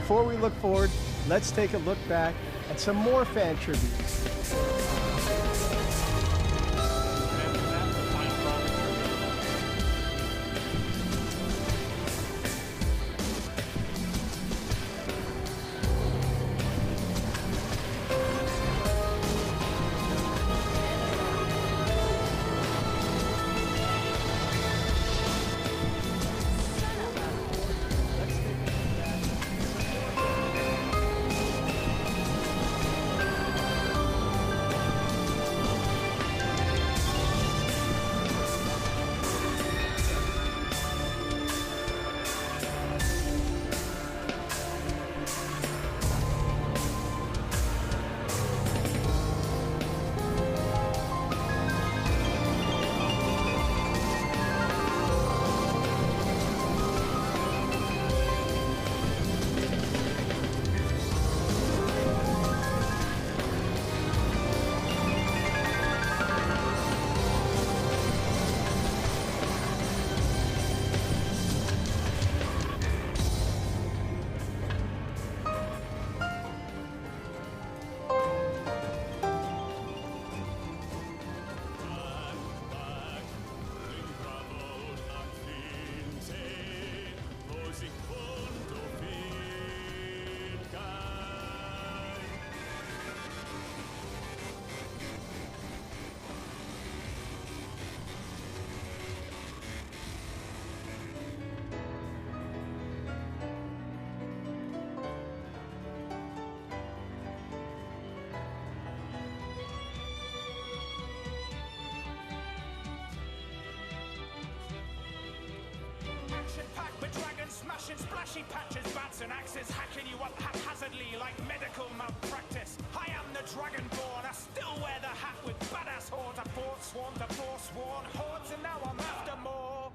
before we look forward, let's take a look back at some more fan tributes. Smashing splashy patches, bats and axes, hacking you up haphazardly like medical malpractice. I am the Dragonborn, I still wear the hat with badass hordes. I forsworn to forsworn hordes, and now I'm after more.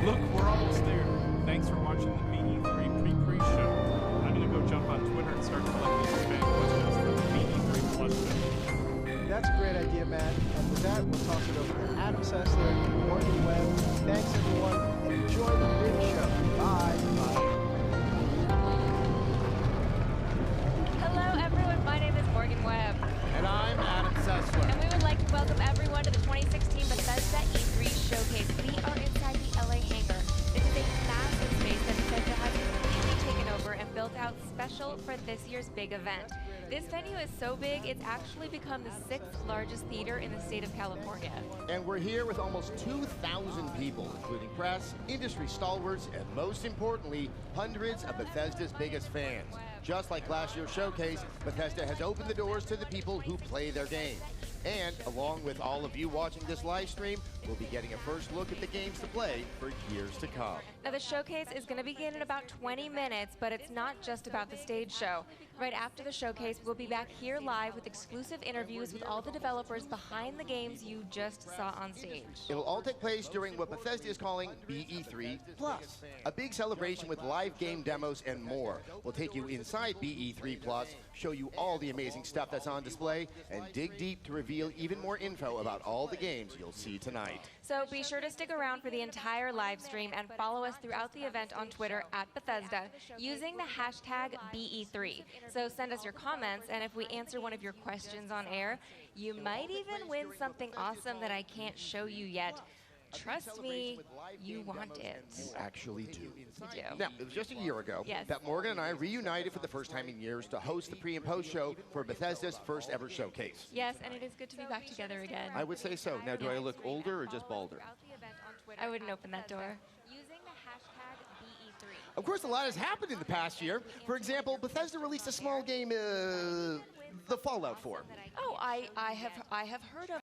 Look, we're almost there. Thanks for watching the BE3 pre-show. I'm gonna go jump on Twitter and start collecting these fan questions for the BE3 Plus show. That's a great idea, Matt. And with that, we'll toss it over to Adam Sessler and Morgan Webb. Thanks, everyone, and enjoy the big show. Bye. Hello, everyone. My name is Morgan Webb. And I'm Adam Sessler. And we would like to welcome everyone to the 2016 Bethesda E3 Showcase. We are inside the LA hangar. This is a massive space that Bethesda year's big event. This venue is so big, it's actually become the 6th largest theater in the state of California. And we're here with almost 2,000 people, including press, industry stalwarts, and most importantly, hundreds of Bethesda's biggest fans. Just like last year's showcase, Bethesda has opened the doors to the people who play their game. And along with all of you watching this live stream, we'll be getting a first look at the games to play for years to come. Now the showcase is going to begin in about 20 minutes, but it's not just about the stage show. Right after the showcase, we'll be back here live with exclusive interviews with all the developers behind the games you just saw on stage. It'll all take place during what Bethesda is calling BE3 Plus, a big celebration with live game demos and more. We'll take you inside BE3 Plus, show you all the amazing stuff that's on display, and dig deep to reveal even more info about all the games you'll see tonight. So be sure to stick around for the entire live stream and follow us throughout the event on Twitter @Bethesda using the hashtag BE3. So send us your comments, and if we answer one of your questions on air, you might even win something awesome that I can't show you yet. Trust me, you want it. You actually do. You do. Now, it was just a year ago Yes. that Morgan and I reunited for the first time in years to host the pre and post show for Bethesda's first ever showcase. Yes, and it is good to be back together again. I would say so. Now, do I look older or just balder? I wouldn't open that door. Using the hashtag BE3. Of course, a lot has happened in the past year. For example, Bethesda released a small game, the Fallout 4. Oh, I have heard of.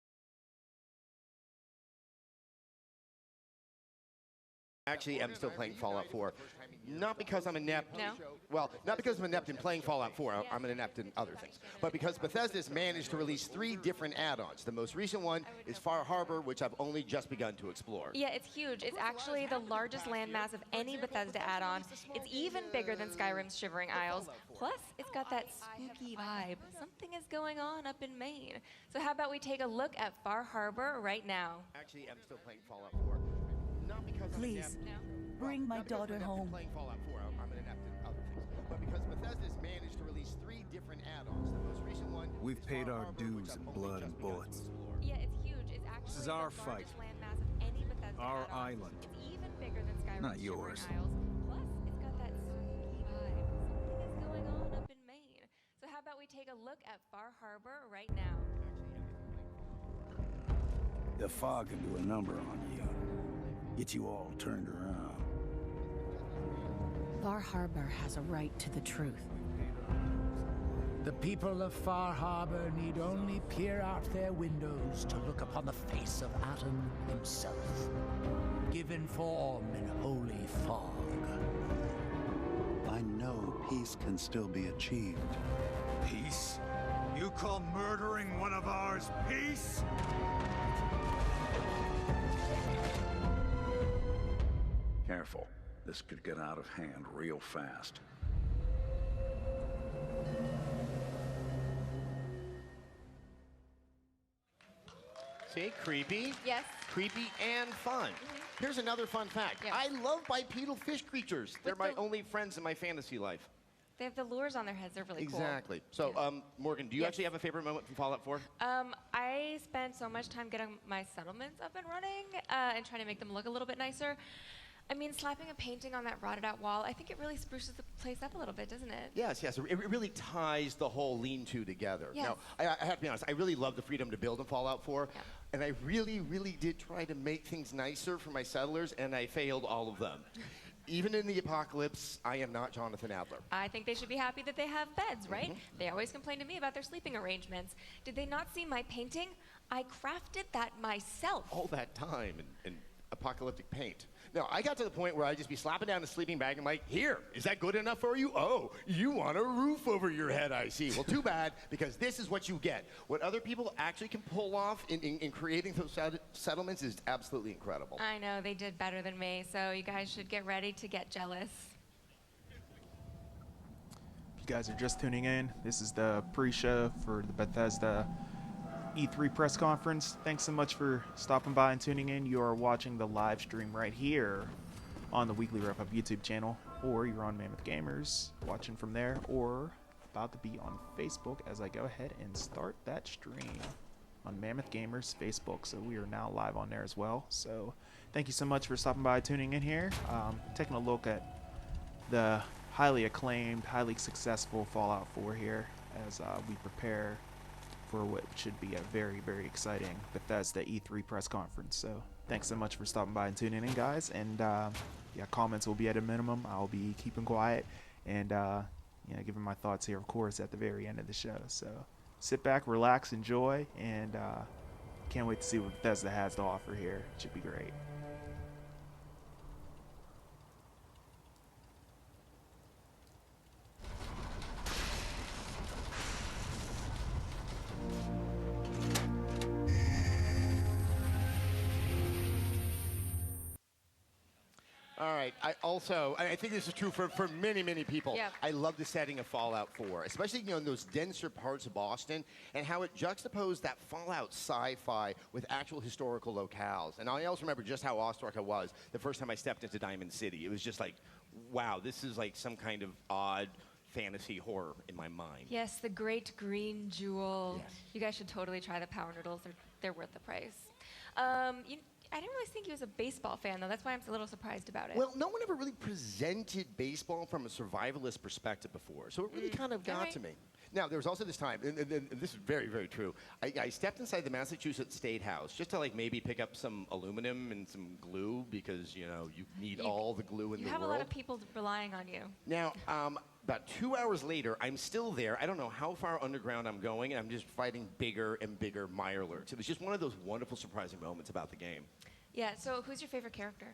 Actually, I'm still playing Fallout 4. Not because I'm inept. No? Well, not because I'm inept in playing Fallout 4. I'm an inept in other things. But because Bethesda's managed to release 3 different add-ons. The most recent one is Far Harbor, which I've only just begun to explore. Yeah, it's huge. It's actually the largest landmass of any Bethesda add-on. It's even bigger than Skyrim's Shivering Isles. Plus, it's got that spooky vibe. Something is going on up in Maine. So how about we take a look at Far Harbor right now? Actually, I'm still playing Fallout 4. Not because I'm Please, inept. bring my Not because I'm daughter inept in home. playing Fallout 4. I'm an inept in other things. But because Bethesda's managed to release 3 different add-ons. The most recent one We've is paid Far our Harbor, dues which in I've blood only and just begun to bullets. explore. Yeah, it's huge. It's actually is the our largest fight. landmass of any Bethesda Our add-on. island. It's even bigger than Skyrim's Not Shivering yours. Isles. Plus, it's got that spooky vibe. Something is going on up in Maine. So how about we take a look at Far Harbor right now? The fog can do a number on you. Get you all turned around. Far Harbor has a right to the truth. The people of Far Harbor need only peer out their windows to look upon the face of Atom himself, given form in holy fog. I know peace can still be achieved. Peace? You call murdering one of ours peace? Careful. This could get out of hand real fast. See, creepy. Yes. Creepy and fun. Here's another fun fact. Yeah. I love bipedal fish creatures. They're my the- only friends in my fantasy life. They have the lures on their heads. They're really Exactly. So, Morgan, do you Yes. actually have a favorite moment from Fallout 4? cool. I spent so much time getting my settlements up and running and trying to make them look a little bit nicer. I mean, slapping a painting on that rotted out wall, I think it really spruces the place up a little bit, doesn't it? Yes, yes. It really ties the whole lean-to together. Yes. Now, I have to be honest, I really love the freedom to build in Fallout 4. Yeah. And I really, really did try to make things nicer for my settlers, and I failed all of them. Even in the apocalypse, I am not Jonathan Adler. I think they should be happy that they have beds, right? They always complain to me about their sleeping arrangements. Did they not see my painting? I crafted that myself. All that time and apocalyptic paint. Now, I got to the point where I'd just be slapping down a sleeping bag and like, here, is that good enough for you? Oh, you want a roof over your head, I see. Well, too bad, because this is what you get. What other people actually can pull off in creating those settlements is absolutely incredible. I know, they did better than me, so you guys should get ready to get jealous. If you guys are just tuning in, this is the pre-show for the Bethesda E3 press conference. Thanks so much for stopping by and tuning in. You are watching the live stream right here on the Weekly Wrap Up YouTube channel, or you're on Mammoth Gamers watching from there, or about to be on Facebook as I go ahead and start that stream on Mammoth Gamers Facebook. So we are now live on there as well. So thank you so much for stopping by, tuning in here. Taking a look at the highly acclaimed, highly successful Fallout 4 here as we prepare for what should be a very, very exciting Bethesda E3 press conference. So thanks so much for stopping by and tuning in, guys. And yeah, comments will be at a minimum. I'll be keeping quiet and giving my thoughts here, of course, at the very end of the show. So sit back, relax, enjoy, and can't wait to see what Bethesda has to offer here. It should be great. All right. I think this is true for many, many people. Yeah. I love the setting of Fallout 4, especially in those denser parts of Boston, and how it juxtaposed that Fallout sci-fi with actual historical locales. And I also remember just how awestruck I was the first time I stepped into Diamond City. It was just like, wow, this is like some kind of odd fantasy horror in my mind. Yes, the great green jewel. Yes. You guys should totally try the Power Noodles. They're worth the price. I didn't really think he was a baseball fan, though. That's why I'm a little surprised about it. Well, no one ever really presented baseball from a survivalist perspective before, so it really kind of got to me. Now, there was also this time, and this is very, very true. I stepped inside the Massachusetts State House just to maybe pick up some aluminum and some glue because, you need all the glue in the world. You have a lot of people relying on you. Now, about 2 hours later, I'm still there. I don't know how far underground I'm going, and I'm just fighting bigger and bigger Mirelurks. It was just one of those wonderful, surprising moments about the game. Yeah, so who's your favorite character?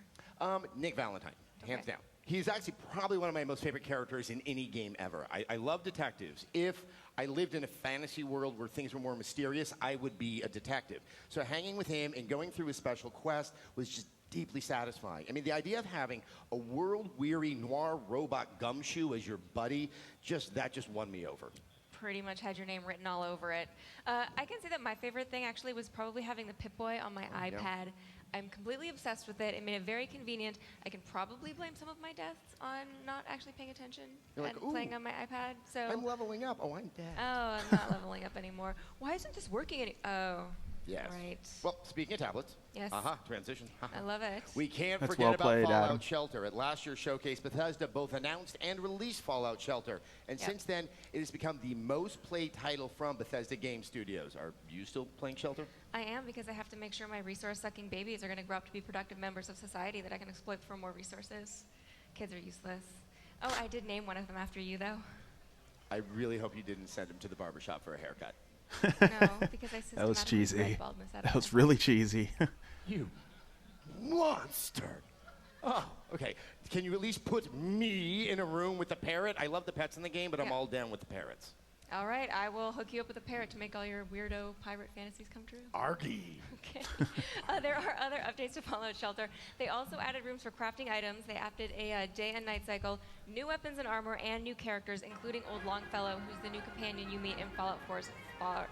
Nick Valentine, hands Okay. down. He's actually probably one of my most favorite characters in any game ever. I love detectives. If I lived in a fantasy world where things were more mysterious, I would be a detective. So hanging with him and going through his special quest was just deeply satisfying. I mean, the idea of having a world-weary noir robot Gumshoe as your buddy, just won me over. Pretty much had your name written all over it. I can say that my favorite thing actually was probably having the Pip-Boy on my iPad. I'm completely obsessed with it. It made it very convenient. I can probably blame some of my deaths on not actually paying attention and playing on my iPad. So I'm leveling up. Oh, I'm dead. Oh, I'm not leveling up anymore. Why isn't this working Oh. Yes. Right. Well, speaking of tablets. Yes. Transition. I love it. We can't That's forget well about played, Fallout Adam. Shelter. At last year's showcase, Bethesda both announced and released Fallout Shelter. And since then, it has become the most played title from Bethesda Game Studios. Are you still playing Shelter? I am, because I have to make sure my resource-sucking babies are going to grow up to be productive members of society that I can exploit for more resources. Kids are useless. Oh, I did name one of them after you, though. I really hope you didn't send him to the barbershop for a haircut. No, because I That was systematically cheesy. bred baldness out of That was my really cheesy. You monster. Oh, okay. Can you at least put me in a room with the parrot? I love the pets in the game, but I'm all down with the parrots. All right, I will hook you up with a parrot to make all your weirdo pirate fantasies come true. Argy. Okay. There are other updates to Fallout Shelter. They also added rooms for crafting items. They added a day and night cycle, new weapons and armor, and new characters, including Old Longfellow, who's the new companion you meet in Fallout 4's Far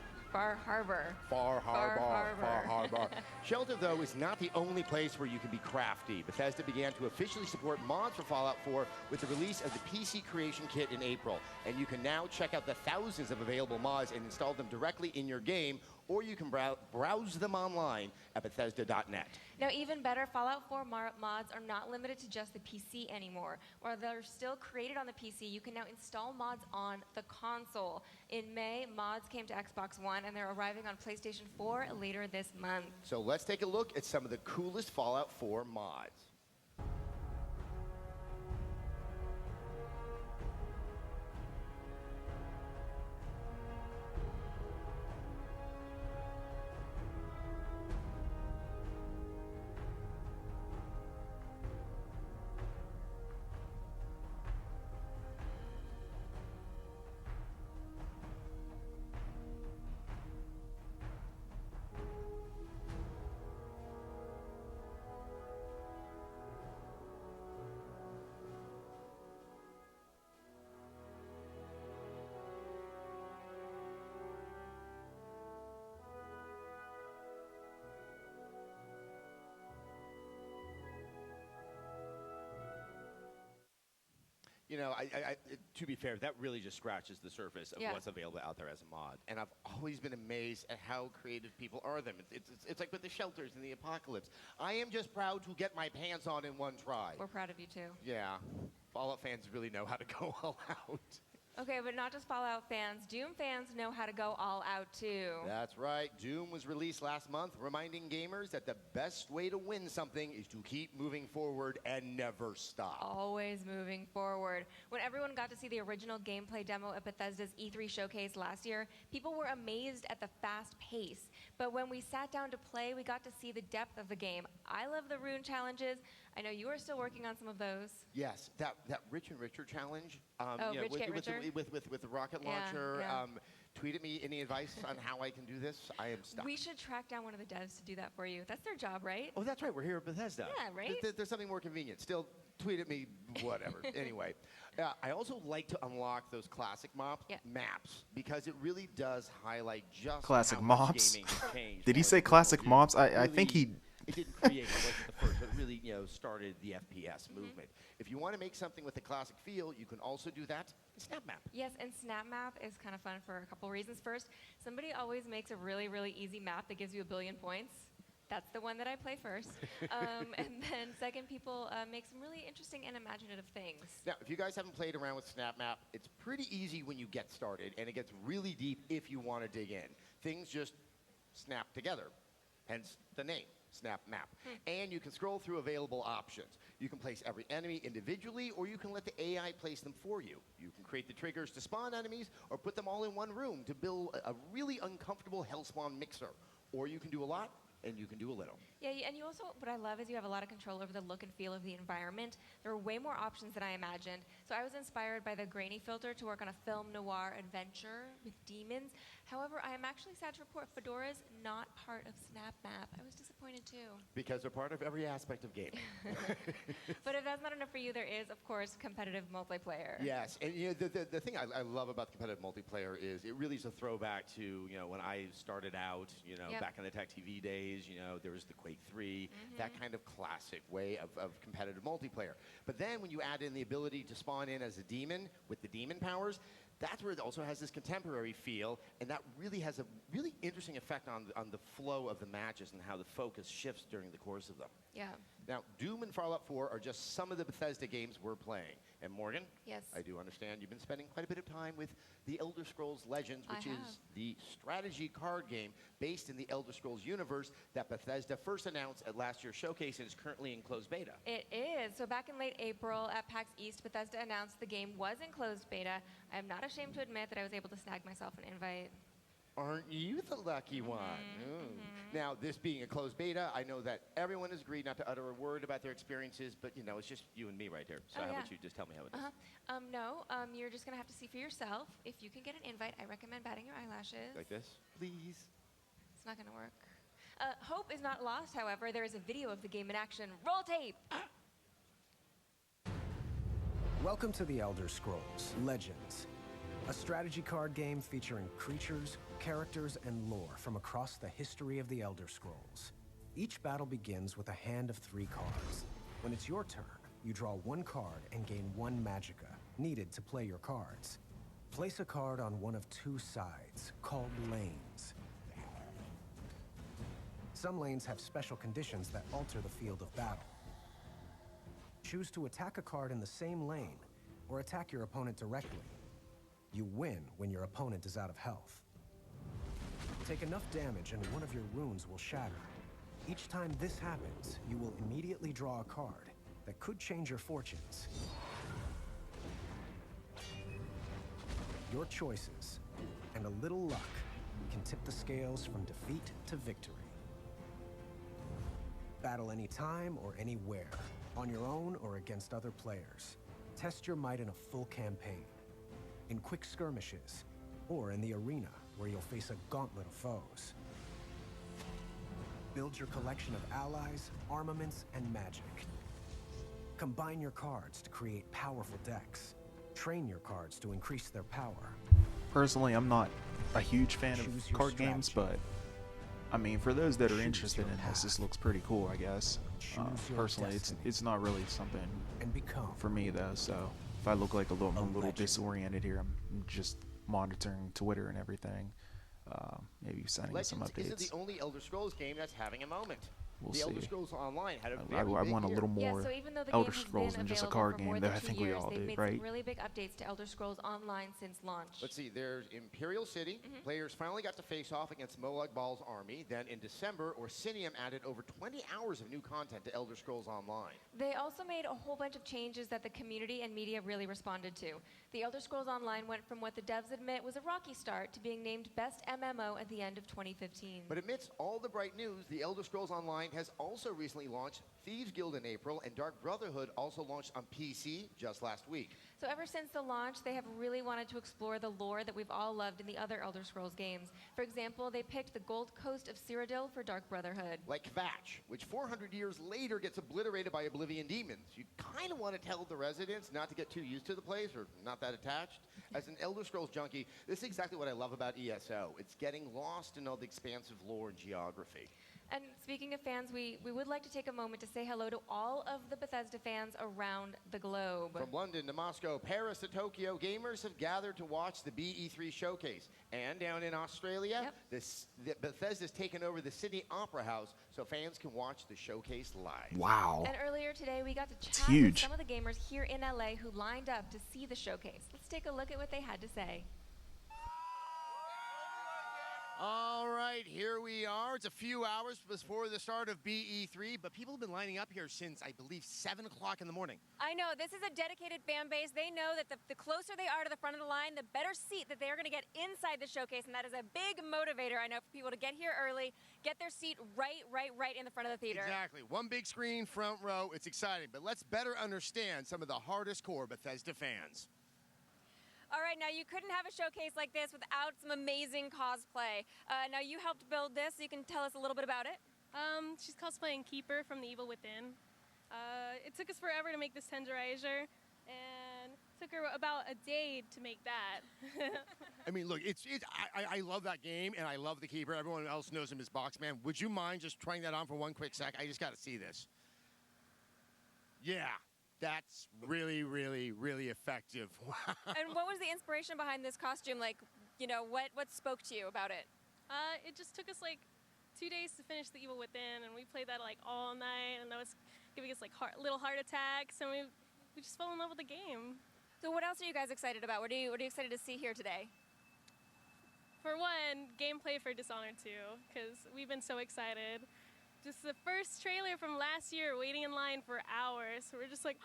Harbor. Far Harbor. Shelter, though, is not the only place where you can be crafty. Bethesda began to officially support mods for Fallout 4 with the release of the PC Creation Kit in April. And you can now check out the thousands of available mods and install them directly in your game, or you can browse them online at Bethesda.net. Now, even better, Fallout 4 mods are not limited to just the PC anymore. While they're still created on the PC, you can now install mods on the console. In May, mods came to Xbox One, and they're arriving on PlayStation 4 later this month. So let's take a look at some of the coolest Fallout 4 mods. you know, to be fair, that really just scratches the surface of what's available out there as a mod. And I've always been amazed at how creative people are them. It's like with the shelters in the apocalypse. I am just proud to get my pants on in one try. We're proud of you too. Yeah, Fallout fans really know how to go all out. Okay, but not just Fallout fans. Doom fans know how to go all out too. That's right. Doom was released last month, reminding gamers that the best way to win something is to keep moving forward and never stop. Always moving forward. When everyone got to see the original gameplay demo at Bethesda's E3 showcase last year, people were amazed at the fast pace. But when we sat down to play, we got to see the depth of the game. I love the rune challenges. I know you are still working on some of those. Yes, that Rich and Richer challenge. Rich get richer? With the rocket launcher. Yeah. Tweet at me any advice on how I can do this. I am stuck. We should track down one of the devs to do that for you. That's their job, right? Oh, that's right. We're here at Bethesda. Yeah, right? There's something more convenient. Still, tweet at me, whatever. Anyway, I also like to unlock those classic maps because it really does highlight just classic how much mobs. gaming has changed. Did he say classic mobs? I think he... It didn't create it, wasn't the first, but really, started the FPS movement. If you want to make something with a classic feel, you can also do that in Snap Map. Yes, and Snap Map is kind of fun for a couple reasons. First, somebody always makes a really, really easy map that gives you 1 billion points. That's the one that I play first. And then second, people make some really interesting and imaginative things. Now, if you guys haven't played around with Snap Map, it's pretty easy when you get started, and it gets really deep if you want to dig in. Things just snap together, hence the name. Snap Map. And you can scroll through available options. You can place every enemy individually, or you can let the AI place them for you. You can create the triggers to spawn enemies, or put them all in one room to build a really uncomfortable hellspawn mixer. Or you can do a lot, and you can do a little. Yeah, and you also, what I love is you have a lot of control over the look and feel of the environment. There are way more options than I imagined. So I was inspired by the grainy filter to work on a film noir adventure with demons. However, I am actually sad to report Fedora's not part of Snap Map. I was disappointed too. Because they're part of every aspect of gaming. But if that's not enough for you, there is, of course, competitive multiplayer. Yes, and the thing I love about the competitive multiplayer is it really is a throwback to when I started out, back in the Tech TV days. There was the Quake 3, that kind of classic way of competitive multiplayer. But then when you add in the ability to spawn in as a demon with the demon powers, that's where it also has this contemporary feel, and that really has a really interesting effect on the flow of the matches and how the focus shifts during the course of them. Yeah. Now, Doom and Fallout 4 are just some of the Bethesda games we're playing. And Morgan, yes, I do understand you've been spending quite a bit of time with the Elder Scrolls Legends, which is the strategy card game based in the Elder Scrolls universe that Bethesda first announced at last year's showcase and is currently in closed beta. It is. So back in late April at PAX East, Bethesda announced the game was in closed beta. I am not ashamed to admit that I was able to snag myself an invite. Aren't you the lucky one? Now, this being a closed beta, I know that everyone has agreed not to utter a word about their experiences, but it's just you and me right here. So how about you just tell me how it is? No, you're just going to have to see for yourself. If you can get an invite, I recommend batting your eyelashes. Like this? Please. It's not going to work. Hope is not lost, however. There is a video of the game in action. Roll tape! Welcome to the Elder Scrolls Legends, a strategy card game featuring creatures, characters, and lore from across the history of the Elder Scrolls. Each battle begins with a hand of 3 cards. When it's your turn, you draw 1 card and gain 1 magicka, needed to play your cards. Place a card on one of 2 sides, called lanes. Some lanes have special conditions that alter the field of battle. Choose to attack a card in the same lane, or attack your opponent directly. You win when your opponent is out of health. Take enough damage and one of your runes will shatter. Each time this happens, you will immediately draw a card that could change your fortunes. Your choices and a little luck can tip the scales from defeat to victory. Battle anytime or anywhere, on your own or against other players. Test your might in a full campaign, in quick skirmishes, or in the arena where you'll face a gauntlet of foes. Build your collection of allies, armaments, and magic. Combine your cards to create powerful decks. Train your cards to increase their power. Personally, I'm not a huge fan of card games, but I mean, for those that are interested in this looks pretty cool, I guess. Personally, it's not really something for me though. So if I look like I'm a little disoriented here, I'm just monitoring Twitter and everything. Maybe sending some Legends updates. isn't the only Elder Scrolls game that's having a moment. We'll the see. Elder Scrolls Online had a I very big want a year. little more Yeah, so even though the Elder game has Scrolls been than just a available card for more game. than That I 2 think we years, all they've did, made right? some really big updates to Elder Scrolls Online since launch. Let's see, there's Imperial City. Players finally got to face off against Molag Bal's army. Then in December, Orsinium added over 20 hours of new content to Elder Scrolls Online. They also made a whole bunch of changes that the community and media really responded to. The Elder Scrolls Online went from what the devs admit was a rocky start to being named Best MMO at the end of 2015. But amidst all the bright news, the Elder Scrolls Online has also recently launched Thieves Guild in April, and Dark Brotherhood also launched on PC just last week. So ever since the launch, they have really wanted to explore the lore that we've all loved in the other Elder Scrolls games. For example, they picked the Gold Coast of Cyrodiil for Dark Brotherhood. Like Kvatch, which 400 years later gets obliterated by Oblivion demons. You kind of want to tell the residents not to get too used to the place or not that attached. As an Elder Scrolls junkie, this is exactly what I love about ESO. It's getting lost in all the expansive lore and geography. And speaking of fans, we would like to take a moment to say hello to all of the Bethesda fans around the globe. From London to Moscow, Paris to Tokyo, gamers have gathered to watch the BE3 showcase. And down in Australia, Bethesda's taken over the Sydney Opera House so fans can watch the showcase live. Wow. And earlier today, we got to chat huge. with some of the gamers here in LA who lined up to see the showcase. Let's take a look at what they had to say. All right, here we are. It's a few hours before the start of BE3, but people have been lining up here since, I believe, 7 o'clock in the morning. I know. This is a dedicated fan base. They know that the closer they are to the front of the line, the better seat that they are going to get inside the showcase, and that is a big motivator, I know, for people to get here early, get their seat right in the front of the theater. Exactly. One big screen, front row. It's exciting, but let's better understand some of the hardest core Bethesda fans. All right, now you couldn't have a showcase like this without some amazing cosplay. Now you helped build this, so you can tell us a little bit about it. She's cosplaying Keeper from The Evil Within. It took us forever to make this tenderizer, and it took her about a day to make that. I mean, look, I love that game, and I love the Keeper. Everyone else knows him as Boxman. Would you mind just trying that on for one quick sec? I just got to see this. Yeah. That's really, really, really effective. Wow. And what was the inspiration behind this costume? Like, you know, what spoke to you about it? It just took us like 2 days to finish The Evil Within, and we played that like all night, and that was giving us like little heart attacks, and we just fell in love with the game. So what else are you guys excited about? What are you excited to see here today? For one, gameplay for Dishonored 2, because we've been so excited. Just the first trailer from last year, waiting in line for hours. So we're just like,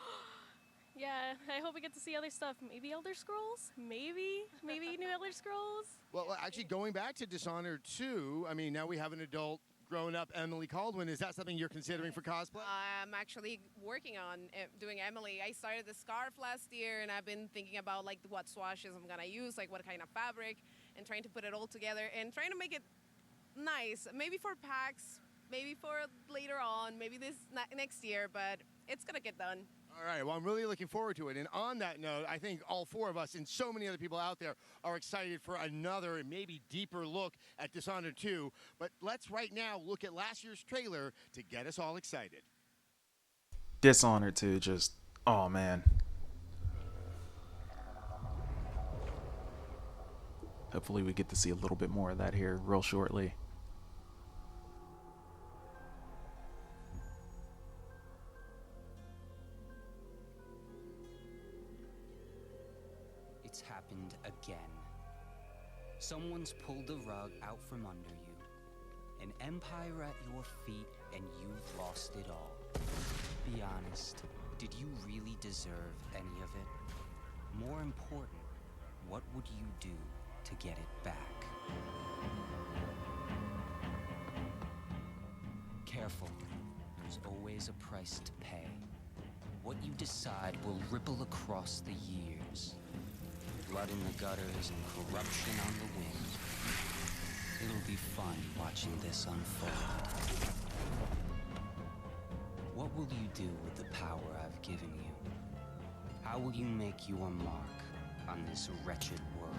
yeah, I hope we get to see other stuff. Maybe Elder Scrolls? Maybe new Elder Scrolls? Well, actually, going back to Dishonored 2, I mean, now we have an adult grown-up Emily Caldwin. Is that something you're considering for cosplay? I'm actually working on doing Emily. I started the scarf last year, and I've been thinking about like what swashes I'm gonna use, like what kind of fabric, and trying to put it all together and trying to make it nice. Maybe for PAX, maybe for later on, maybe this next year, but it's gonna get done. All right, well, I'm really looking forward to it. And on that note, I think all four of us and so many other people out there are excited for another and maybe deeper look at Dishonored 2. But let's right now look at last year's trailer to get us all excited. Dishonored 2, just, oh man. Hopefully we get to see a little bit more of that here real shortly. It's happened again. Someone's pulled the rug out from under you. An empire at your feet, and you've lost it all. Be honest, did you really deserve any of it? More important, what would you do to get it back? Careful, there's always a price to pay. What you decide will ripple across the years. Blood in the gutters and corruption on the wind. It'll be fun watching this unfold. What will you do with the power I've given you? How will you make your mark on this wretched world?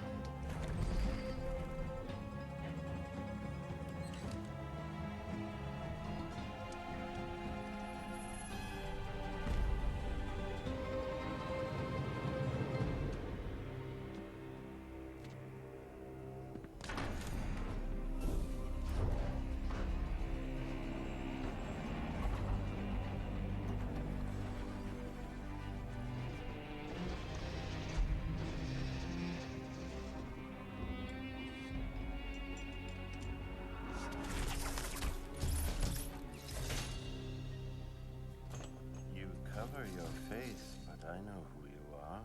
remember your face, but I know who you are.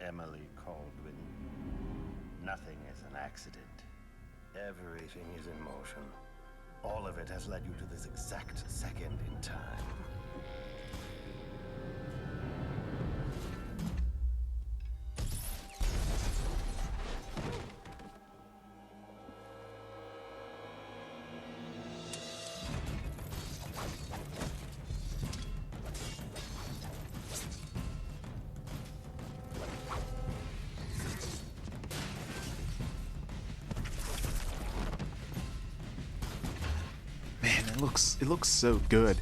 Emily Caldwin. Nothing is an accident. Everything is in motion. All of it has led you to this exact second in time. It looks so good.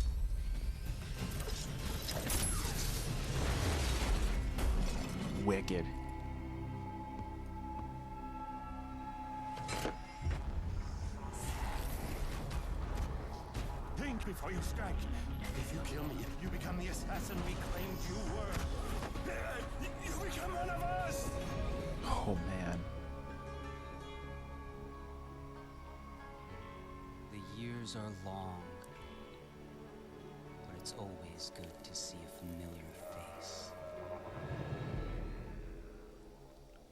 Wicked. Think before you strike. If you kill me, you become the assassin we claimed you were. You become one of us! Oh man. The years are long, but it's always good to see a familiar face.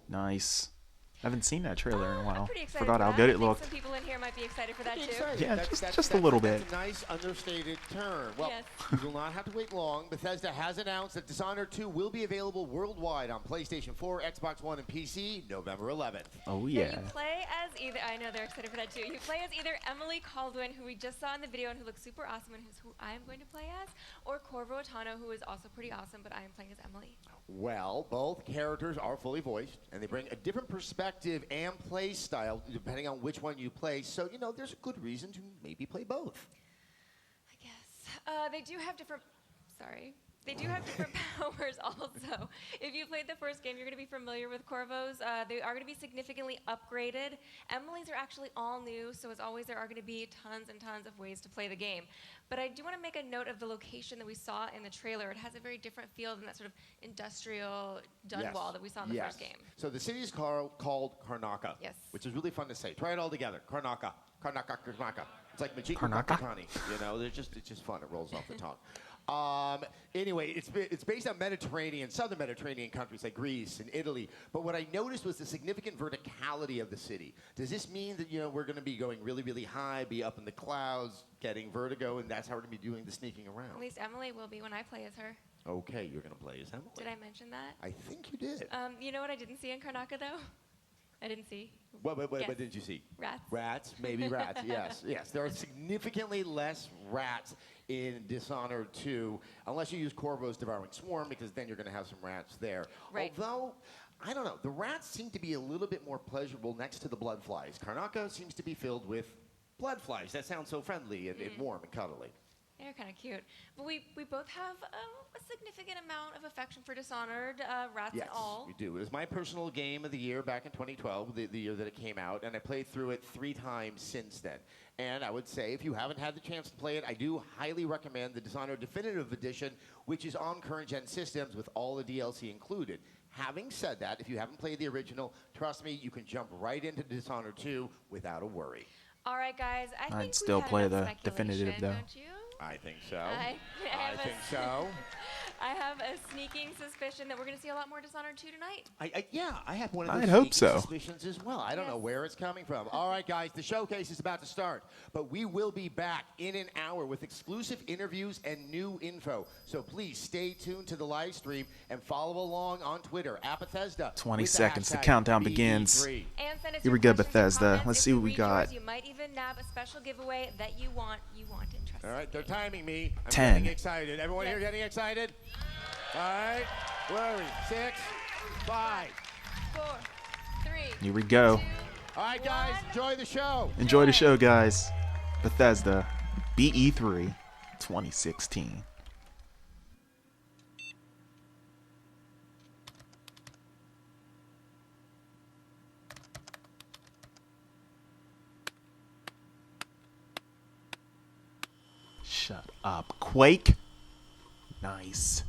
Nice. I haven't seen that trailer in a while. I'm pretty excited Forgot for how that. good I it think looked. some people in here might be excited for that too. Yeah, just a little bit. That's a nice understated term. Well, Yes. you will not have to wait long. Bethesda has announced that Dishonored 2 will be available worldwide on PlayStation 4, Xbox One, and PC November 11th. Oh So yeah. you play as either, I know they're excited for that too. You play as either Emily Caldwin, who we just saw in the video and who looks super awesome and who's who I am going to play as, or Corvo Attano, who is also pretty awesome, but I am playing as Emily. Well, both characters are fully voiced, and they bring a different perspective and play style depending on which one you play. So, you know, there's a good reason to maybe play both. I guess. They do have different, sorry. They do have different powers also. If you played the first game, you're going to be familiar with Corvos. They are going to be significantly upgraded. Emily's are actually all new, so as always, there are going to be tons and tons of ways to play the game. But I do want to make a note of the location that we saw in the trailer. It has a very different feel than that sort of industrial Dunwall that we saw in the first game. So the city is called Karnaca. Yes. Which is really fun to say. Try it all together. Karnaca. Karnaca, Karnaca. It's like Machiko Karnaca? Kakatani. You know, it's just fun. It rolls off the tongue. Anyway, it's based on southern Mediterranean countries like Greece and Italy. But what I noticed was the significant verticality of the city. Does this mean that, you know, we're going to be going really, really high, be up in the clouds, getting vertigo, and that's how we're going to be doing the sneaking around? At least Emily will be when I play as her. Okay, you're going to play as Emily. Did I mention that? I think you did. You know what I didn't see in Karnaca, though? I didn't see. What Guess. did you see? Rats. Rats, maybe rats. Yes. There are significantly less rats in Dishonored 2, unless you use Corvo's Devouring Swarm, because then you're going to have some rats there. Right. Although, I don't know, the rats seem to be a little bit more pleasurable next to the blood flies. Karnaca seems to be filled with blood flies. That sounds so friendly and warm and cuddly. They're kind of cute. But we both have a significant amount of affection for Dishonored, rats Yes, and all. we do. It was my personal game of the year back in 2012, the year that it came out, and I played through it 3 times since then. And I would say, if you haven't had the chance to play it, I do highly recommend the Dishonored Definitive Edition, which is on current-gen systems with all the DLC included. Having said that, if you haven't played the original, trust me, you can jump right into Dishonored 2 without a worry. All right, guys. I think I'd still we've had play enough the definitive, speculation, though. Don't you? I think so. I think so. I have a sneaking suspicion that we're going to see a lot more Dishonored 2 tonight. I have one of those I'd hope sneaky so. suspicions as well. I don't know where it's coming from. All right, guys, the showcase is about to start, but we will be back in an hour with exclusive interviews and new info. So please stay tuned to the live stream and follow along on Twitter at Bethesda. 20 with the seconds. The hashtag countdown BE3. begins. And send us Here your we go, questions and Bethesda. comments. Let's If see what you we read got. yours, you might even nab a special giveaway that you want interested. All right, they're timing me. I'm 10. getting excited. Everyone here getting excited? All right. Where are we? 6, 5. 4, 3. Here we go. All right, guys, enjoy the show. Enjoy the show, guys. Bethesda BE3 2016. Shut up. Quake? Nice.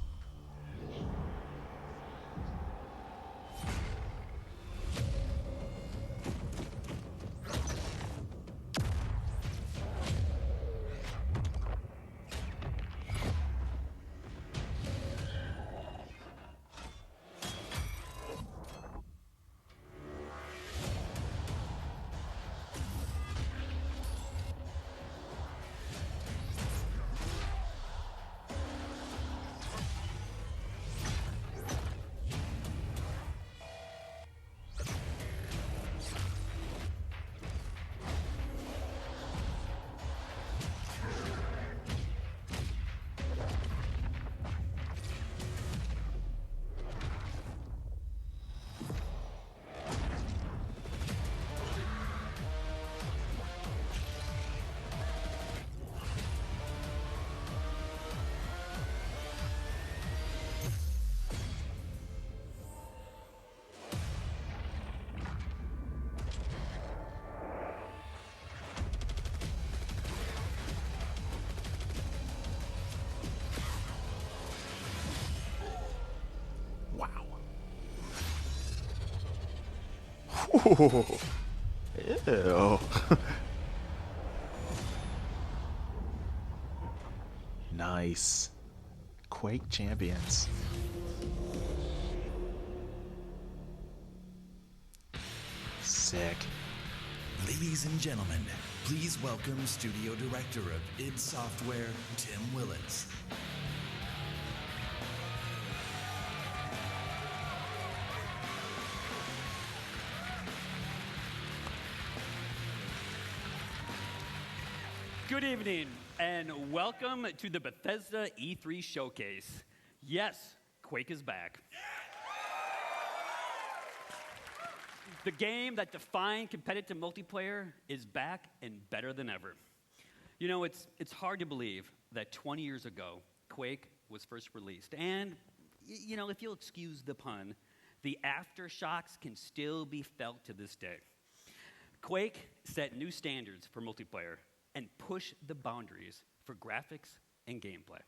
Ooh. Ew. Nice. Quake Champions. Sick. Ladies and gentlemen, please welcome Studio Director of id Software, Tim Willits. Good evening, and welcome to the Bethesda E3 Showcase. Yes, Quake is back. The game that defined competitive multiplayer is back and better than ever. You know, it's hard to believe that 20 years ago, Quake was first released. And, you know, if you'll excuse the pun, the aftershocks can still be felt to this day. Quake set new standards for multiplayer and pushed the boundaries for graphics and gameplay.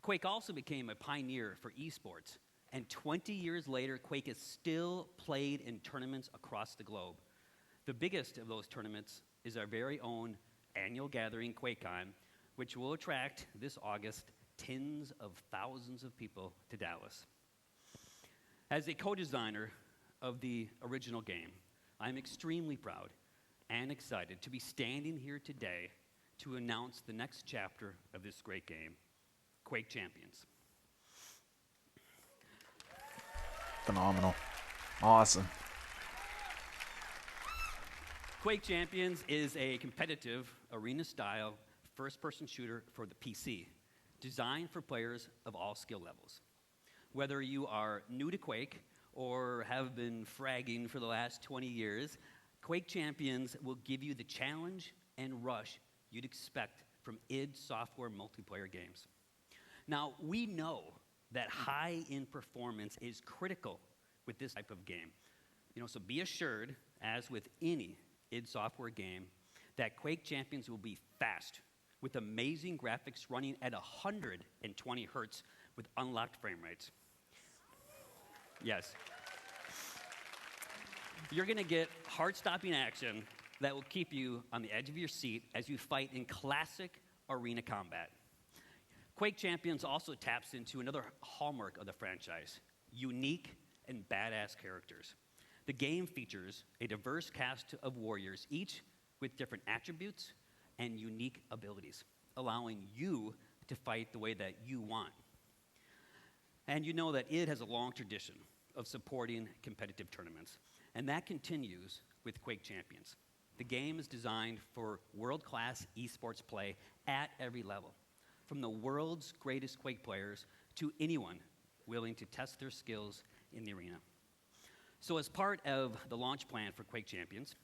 Quake also became a pioneer for esports. And 20 years later, Quake is still played in tournaments across the globe. The biggest of those tournaments is our very own annual gathering, QuakeCon, which will attract this August tens of thousands of people to Dallas. As a co-designer of the original game, I'm extremely proud and excited to be standing here today to announce the next chapter of this great game, Quake Champions. Phenomenal. Awesome. Quake Champions is a competitive, arena-style, first-person shooter for the PC, designed for players of all skill levels. Whether you are new to Quake or have been fragging for the last 20 years, Quake Champions will give you the challenge and rush you'd expect from id Software multiplayer games. Now, we know that high-end performance is critical with this type of game. You know, so be assured, as with any id Software game, that Quake Champions will be fast, with amazing graphics running at 120 hertz with unlocked frame rates. Yes. You're going to get heart-stopping action that will keep you on the edge of your seat as you fight in classic arena combat. Quake Champions also taps into another hallmark of the franchise, unique and badass characters. The game features a diverse cast of warriors, each with different attributes and unique abilities, allowing you to fight the way that you want. And you know that id has a long tradition of supporting competitive tournaments, and that continues with Quake Champions. The game is designed for world-class esports play at every level, from the world's greatest Quake players to anyone willing to test their skills in the arena. So as part of the launch plan for Quake Champions,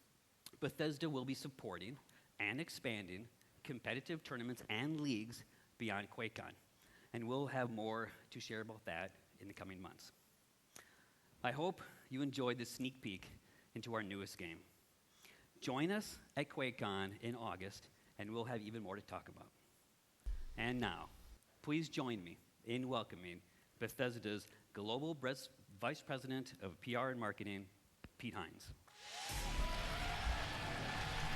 Bethesda will be supporting and expanding competitive tournaments and leagues beyond QuakeCon, and we'll have more to share about that in the coming months. I hope you enjoyed this sneak peek into our newest game. Join us at QuakeCon in August, and we'll have even more to talk about. And now, please join me in welcoming Bethesda's Global Vice President of PR and Marketing, Pete Hines.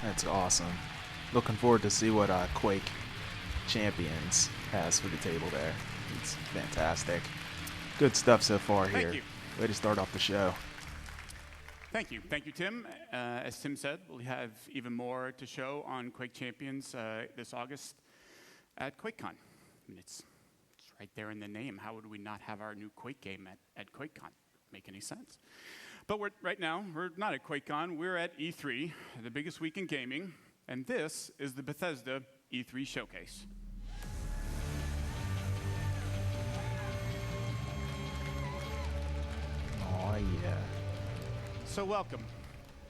That's awesome. Looking forward to see what Quake Champions has for the table there. It's fantastic. Good stuff so far here. Thank you. Way to start off the show. Thank you. Thank you, Tim. As Tim said, we'll have even more to show on Quake Champions this August at QuakeCon. I mean, it's right there in the name. How would we not have our new Quake game at QuakeCon? Make any sense? But right now, we're not at QuakeCon. We're at E3, the biggest week in gaming, and this is the Bethesda E3 Showcase. Oh, yeah. So welcome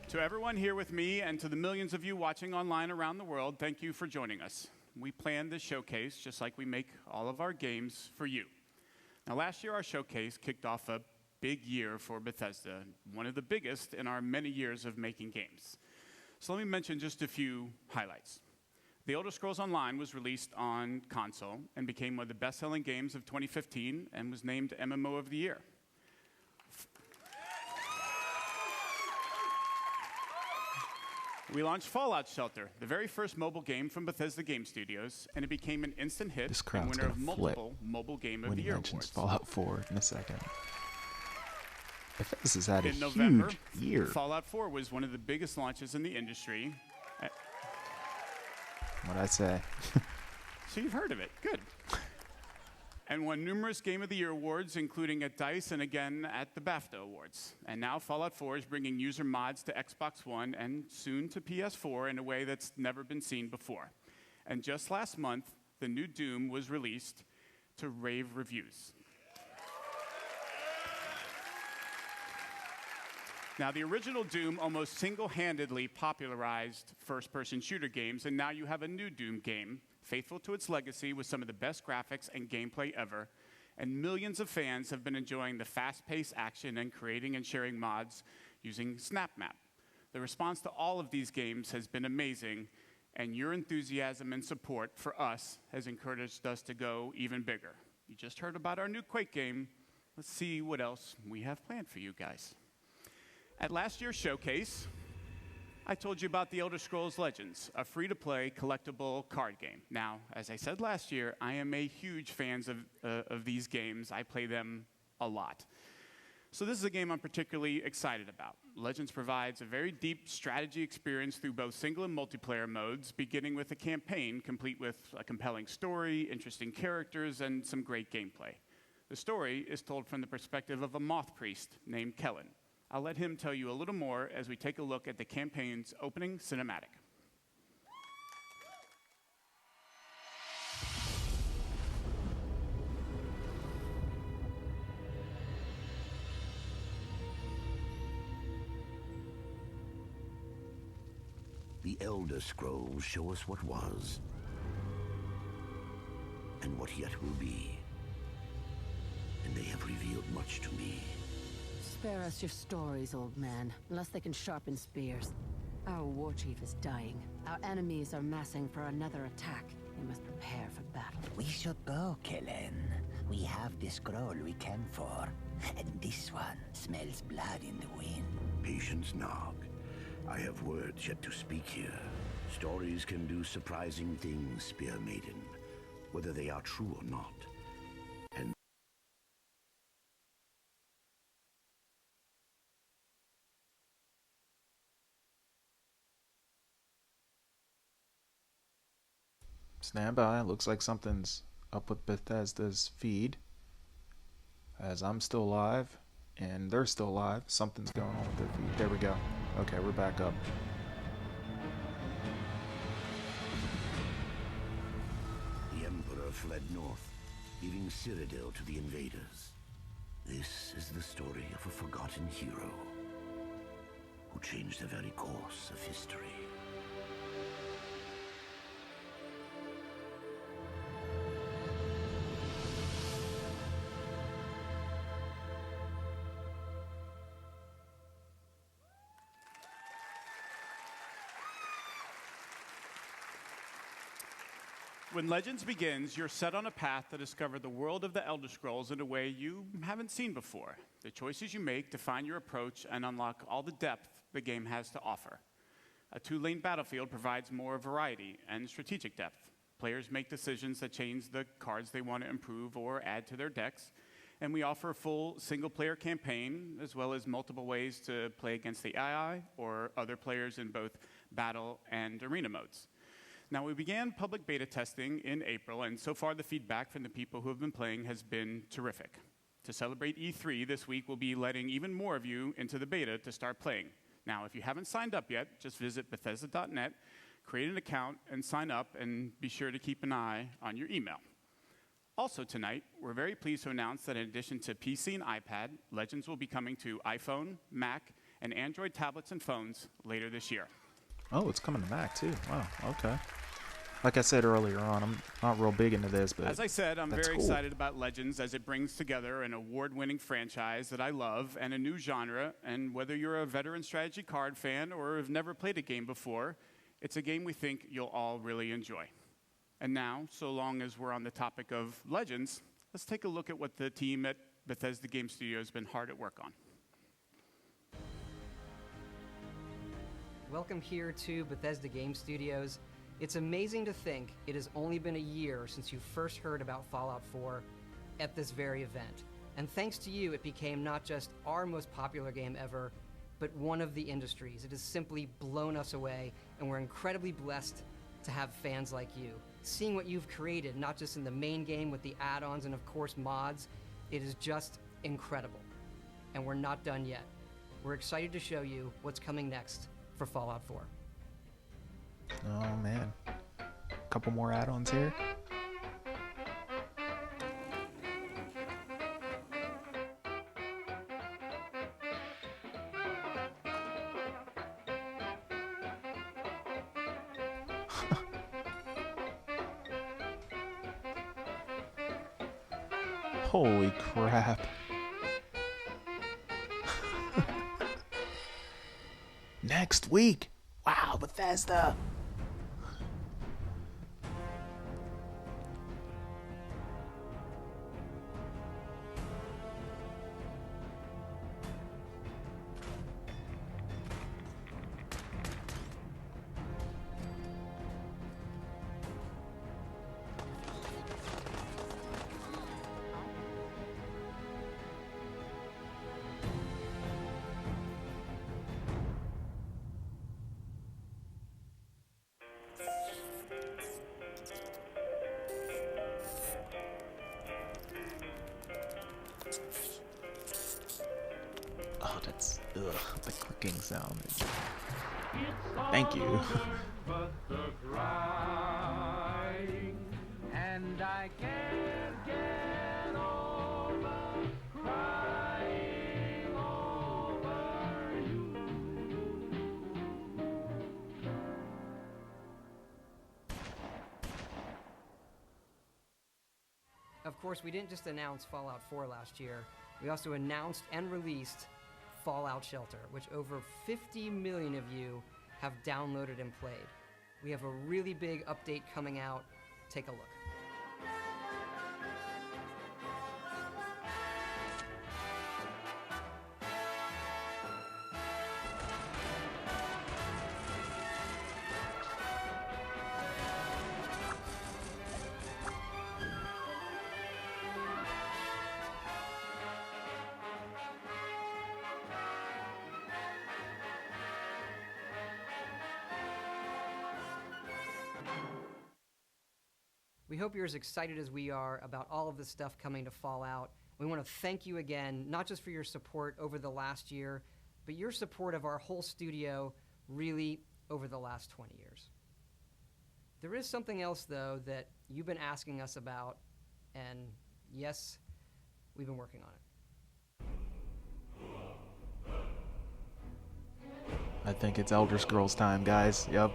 to everyone here with me and to the millions of you watching online around the world. Thank you for joining us. We planned this showcase just like we make all of our games for you. Now, last year, our showcase kicked off a big year for Bethesda, one of the biggest in our many years of making games. So let me mention just a few highlights. The Elder Scrolls Online was released on console and became one of the best-selling games of 2015 and was named MMO of the Year. We launched Fallout Shelter, the very first mobile game from Bethesda Game Studios, and it became an instant hit This and crowd's winner gonna of flip multiple Mobile Game of when the he Year mentions awards. Fallout 4 in a second. Bethesda's had a In November, huge year. Fallout 4 was one of the biggest launches in the industry. What'd I say? So you've heard of it. Good. And won numerous Game of the Year awards, including at DICE and again at the BAFTA Awards. And now Fallout 4 is bringing user mods to Xbox One and soon to PS4 in a way that's never been seen before. And just last month, the new Doom was released to rave reviews. Now, the original Doom almost single-handedly popularized first-person shooter games, and now you have a new Doom game, faithful to its legacy with some of the best graphics and gameplay ever, and millions of fans have been enjoying the fast-paced action and creating and sharing mods using SnapMap. The response to all of these games has been amazing, and your enthusiasm and support for us has encouraged us to go even bigger. You just heard about our new Quake game. Let's see what else we have planned for you guys. At last year's showcase, I told you about The Elder Scrolls Legends, a free-to-play collectible card game. Now, as I said last year, I am a huge fan of these games. I play them a lot. So this is a game I'm particularly excited about. Legends provides a very deep strategy experience through both single and multiplayer modes, beginning with a campaign complete with a compelling story, interesting characters, and some great gameplay. The story is told from the perspective of a moth priest named Kellen. I'll let him tell you a little more as we take a look at the campaign's opening cinematic. The Elder Scrolls show us what was, and what yet will be. And they have revealed much to me. Spare us your stories, old man, unless they can sharpen spears. Our war chief is dying. Our enemies are massing for another attack. We must prepare for battle. We should go, Kellen. We have the scroll we came for, and this one smells blood in the wind. Patience, Nog. I have words yet to speak here. Stories can do surprising things, Spear Maiden, whether they are true or not. And stand by. Looks like something's up with Bethesda's feed. As I'm still live and they're still live, something's going on with their feed. There we go. Okay, we're back up. the Emperor fled north, leaving Cyrodiil to the invaders. This is the story of a forgotten hero who changed the very course of history. When Legends begins, you're set on a path to discover the world of the Elder Scrolls in a way you haven't seen before. The choices you make define your approach and unlock all the depth the game has to offer. A two-lane battlefield provides more variety and strategic depth. Players make decisions that change the cards they want to improve or add to their decks, and we offer a full single-player campaign as well as multiple ways to play against the AI or other players in both battle and arena modes. Now, we began public beta testing in April, and so far the feedback from the people who have been playing has been terrific. To celebrate E3 this week, we'll be letting even more of you into the beta to start playing. Now, if you haven't signed up yet, just visit Bethesda.net, create an account, and sign up, and be sure to keep an eye on your email. Also tonight, we're very pleased to announce that in addition to PC and iPad, Legends will be coming to iPhone, Mac, and Android tablets and phones later this year. Oh, it's coming to Mac too. Wow, okay. Like I said earlier on, I'm not real big into this, but as I said, I'm that's very cool. excited about Legends as it brings together an award-winning franchise that I love and a new genre. And whether you're a veteran strategy card fan or have never played a game before, it's a game we think you'll all really enjoy. And now, so long as we're on the topic of Legends, let's take a look at what the team at Bethesda Game Studios has been hard at work on. Welcome here to Bethesda Game Studios. It's amazing to think it has only been a year since you first heard about Fallout 4 at this very event. And thanks to you, it became not just our most popular game ever, but one of the industry's. It has simply blown us away, and we're incredibly blessed to have fans like you. Seeing what you've created, not just in the main game with the add-ons and of course mods, it is just incredible. And we're not done yet. We're excited to show you what's coming next for Fallout 4. Oh man, a couple more add-ons here. Holy crap. Next week. Wow, Bethesda. Oh, that's the clicking sound. Thank you. And I can't get over crying over you. Of course, we didn't just announce Fallout 4 last year. We also announced and released Fallout Shelter, which over 50 million of you have downloaded and played. We have a really big update coming out. Take a look. We hope you're as excited as we are about all of this stuff coming to Fallout. We want to thank you again, not just for your support over the last year, but your support of our whole studio really over the last 20 years. There is something else, though, that you've been asking us about, and yes, we've been working on it. I think it's Elder Scrolls time, guys. Yep.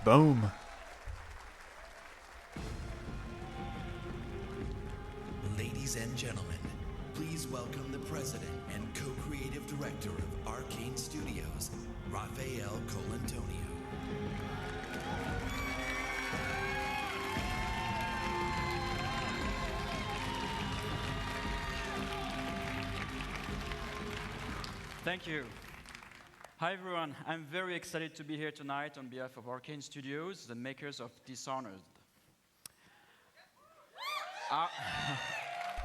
Boom. Ladies and gentlemen, please welcome the president and co-creative director of Arcane Studios, Rafael Colantonio. Thank you. Hi everyone, I'm very excited to be here tonight on behalf of Arcane Studios, the makers of Dishonored.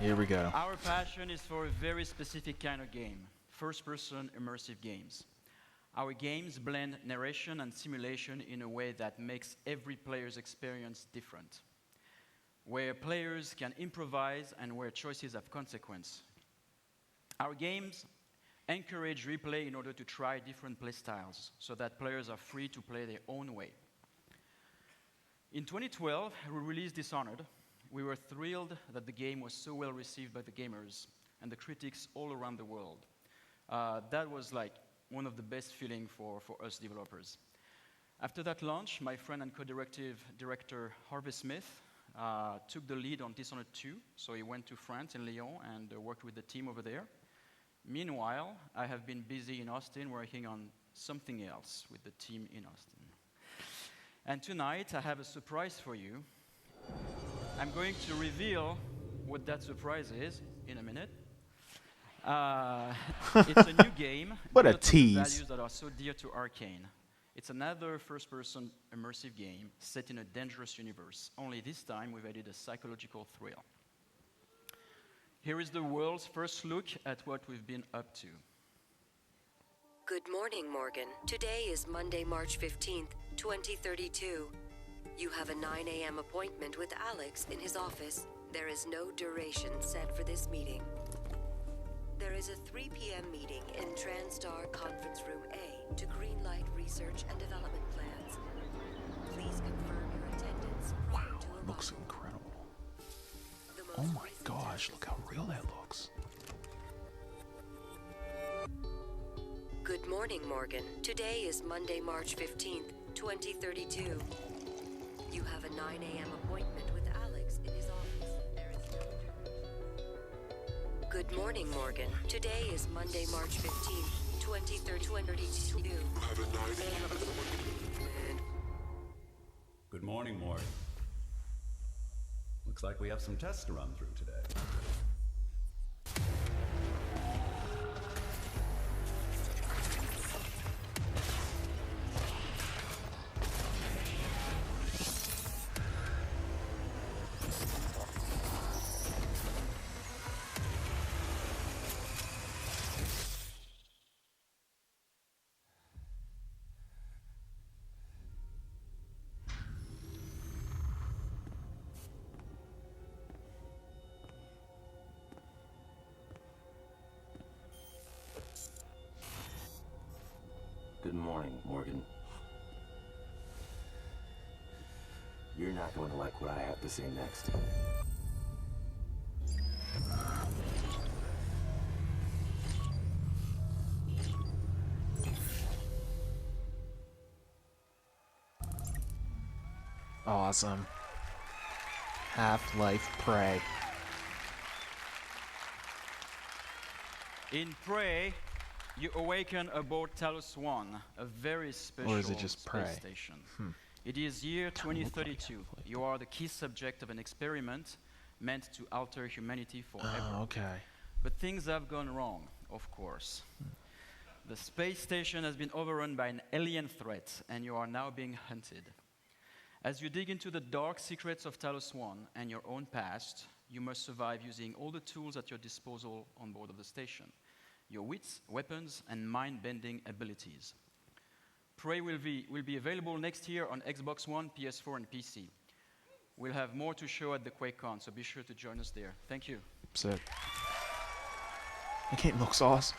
Here we go. Our passion is for a very specific kind of game, first-person immersive games. Our games blend narration and simulation in a way that makes every player's experience different. where players can improvise and where choices have consequence. Our games encourage replay in order to try different playstyles so that players are free to play their own way. In 2012, we released Dishonored. We were thrilled that the game was so well received by the gamers and the critics all around the world. That was like one of the best feelings for us developers. After that launch, my friend and co-director Harvey Smith took the lead on Dishonored 2, so he went to France in Lyon and worked with the team over there. Meanwhile, I have been busy in Austin working on something else with the team in Austin. And tonight, I have a surprise for you. I'm going to reveal what that surprise is in a minute. It's a new game. What a built on the tease. values that are so dear to Arcane. It's another first-person immersive game set in a dangerous universe. Only this time, we've added a psychological thrill. Here is the world's first look at what we've been up to. Good morning, Morgan. Today is Monday, March 15th, 2032. You have a 9 a.m. appointment with Alex in his office. There is no duration set for this meeting. There is a 3 p.m. meeting in TranStar Conference Room A to greenlight research and development plans. Please confirm your attendance prior to arrival. Looks incredible. Oh my gosh, look how real that looks. Good morning, Morgan. Today is Monday, March 15th, 2032. You have a 9 a.m. appointment with Alex in his office. There is no duration. Good morning, Morgan. Today is Monday, March 15th, 2032. You have a 9 a.m. appointment. Good morning, Morgan. Looks like we have some tests to run through today. Good morning, Morgan. You're not going to like what I have to say next. Awesome. Half-Life Prey. In Prey, you awaken aboard Talos 1, a very special Or is it just Prey? space station. It is year 2032. You are the key subject of an experiment meant to alter humanity forever. Oh, okay. But things have gone wrong, of course. The space station has been overrun by an alien threat, and you are now being hunted. As you dig into the dark secrets of Talos 1 and your own past, you must survive using all the tools at your disposal on board of the station. Your wits, weapons, and mind-bending abilities. Prey will be available next year on Xbox One, PS4, and PC. We'll have more to show at the QuakeCon, so be sure to join us there. Thank you. Sick. The game looks awesome.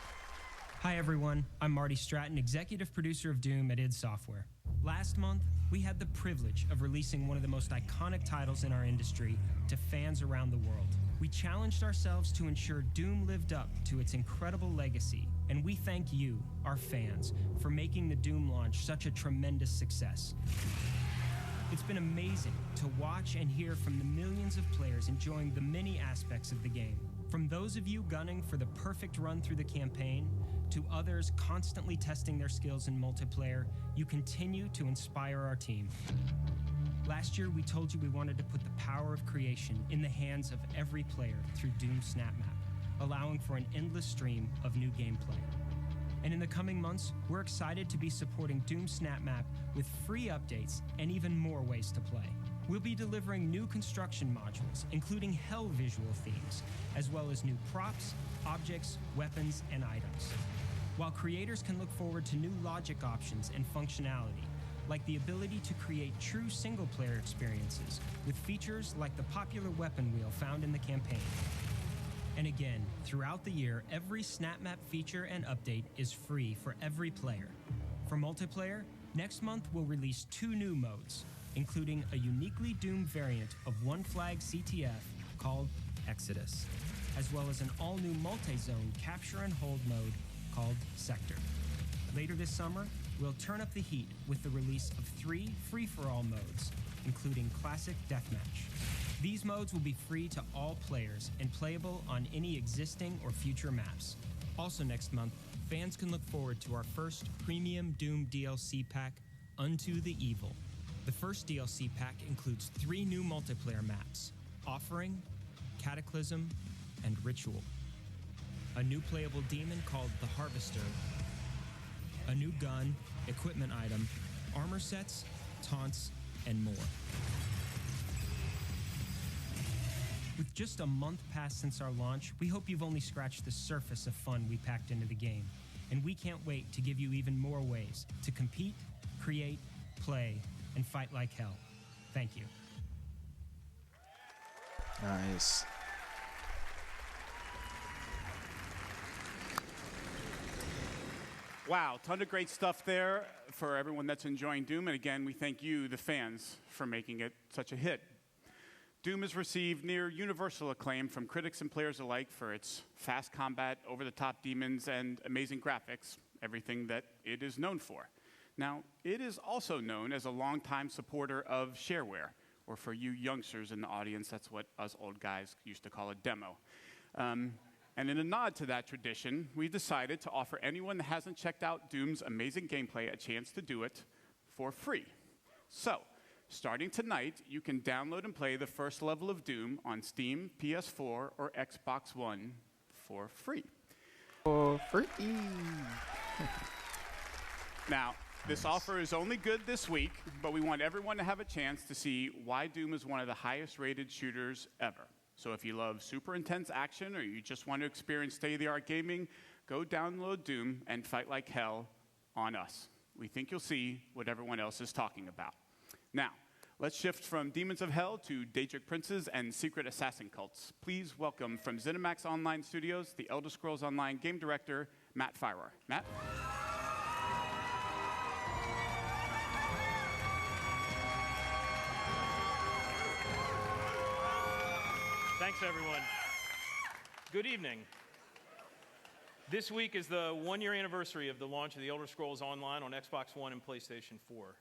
Hi everyone, I'm Marty Stratton, executive producer of Doom at id Software. Last month, we had the privilege of releasing one of the most iconic titles in our industry to fans around the world. We challenged ourselves to ensure Doom lived up to its incredible legacy, and we thank you, our fans, for making the Doom launch such a tremendous success. It's been amazing to watch and hear from the millions of players enjoying the many aspects of the game. From those of you gunning for the perfect run through the campaign, to others constantly testing their skills in multiplayer, you continue to inspire our team. Last year, we told you we wanted to put the power of creation in the hands of every player through Doom SnapMap, allowing for an endless stream of new gameplay. And in the coming months, we're excited to be supporting Doom SnapMap with free updates and even more ways to play. We'll be delivering new construction modules, including hell visual themes, as well as new props, objects, weapons, and items. While creators can look forward to new logic options and functionality, like the ability to create true single-player experiences with features like the popular weapon wheel found in the campaign. And again, throughout the year, every Snap Map feature and update is free for every player. For multiplayer, next month we'll release 2 new modes, including a uniquely Doom variant of One Flag CTF called Exodus, as well as an all-new multi-zone capture and hold mode called Sector. Later this summer, we'll turn up the heat with the release of 3 free-for-all modes, including Classic Deathmatch. These modes will be free to all players and playable on any existing or future maps. Also next month, fans can look forward to our first premium Doom DLC pack, Unto the Evil. The first DLC pack includes 3 new multiplayer maps, Offering, Cataclysm, and Ritual. A new playable demon called the Harvester, a new gun, equipment item, armor sets, taunts, and more. With just a month past since our launch, we hope you've only scratched the surface of fun we packed into the game. And we can't wait to give you even more ways to compete, create, play, and fight like hell. Thank you. Nice. Wow, ton of great stuff there for everyone that's enjoying Doom. And again, we thank you, the fans, for making it such a hit. Doom has received near universal acclaim from critics and players alike for its fast combat, over-the-top demons, and amazing graphics, everything that it is known for. Now, it is also known as a longtime supporter of shareware, or for you youngsters in the audience, that's what us old guys used to call a demo. And in a nod to that tradition, we decided to offer anyone that hasn't checked out Doom's amazing gameplay a chance to do it for free. So, starting tonight, you can download and play the first level of Doom on Steam, PS4, or Xbox One for free. For free. Now, this offer is only good this week, but we want everyone to have a chance to see why Doom is one of the highest rated shooters ever. So if you love super intense action or you just want to experience state-of-the-art gaming, go download Doom and fight like hell on us. We think you'll see what everyone else is talking about. Now, let's shift from Demons of Hell to Daedric Princes and Secret Assassin cults. Please welcome from ZeniMax Online Studios, the Elder Scrolls Online game director, Matt Firer. Matt? Thanks, everyone. Good evening. This week is the 1-year anniversary of the launch of the Elder Scrolls Online on Xbox One and PlayStation 4.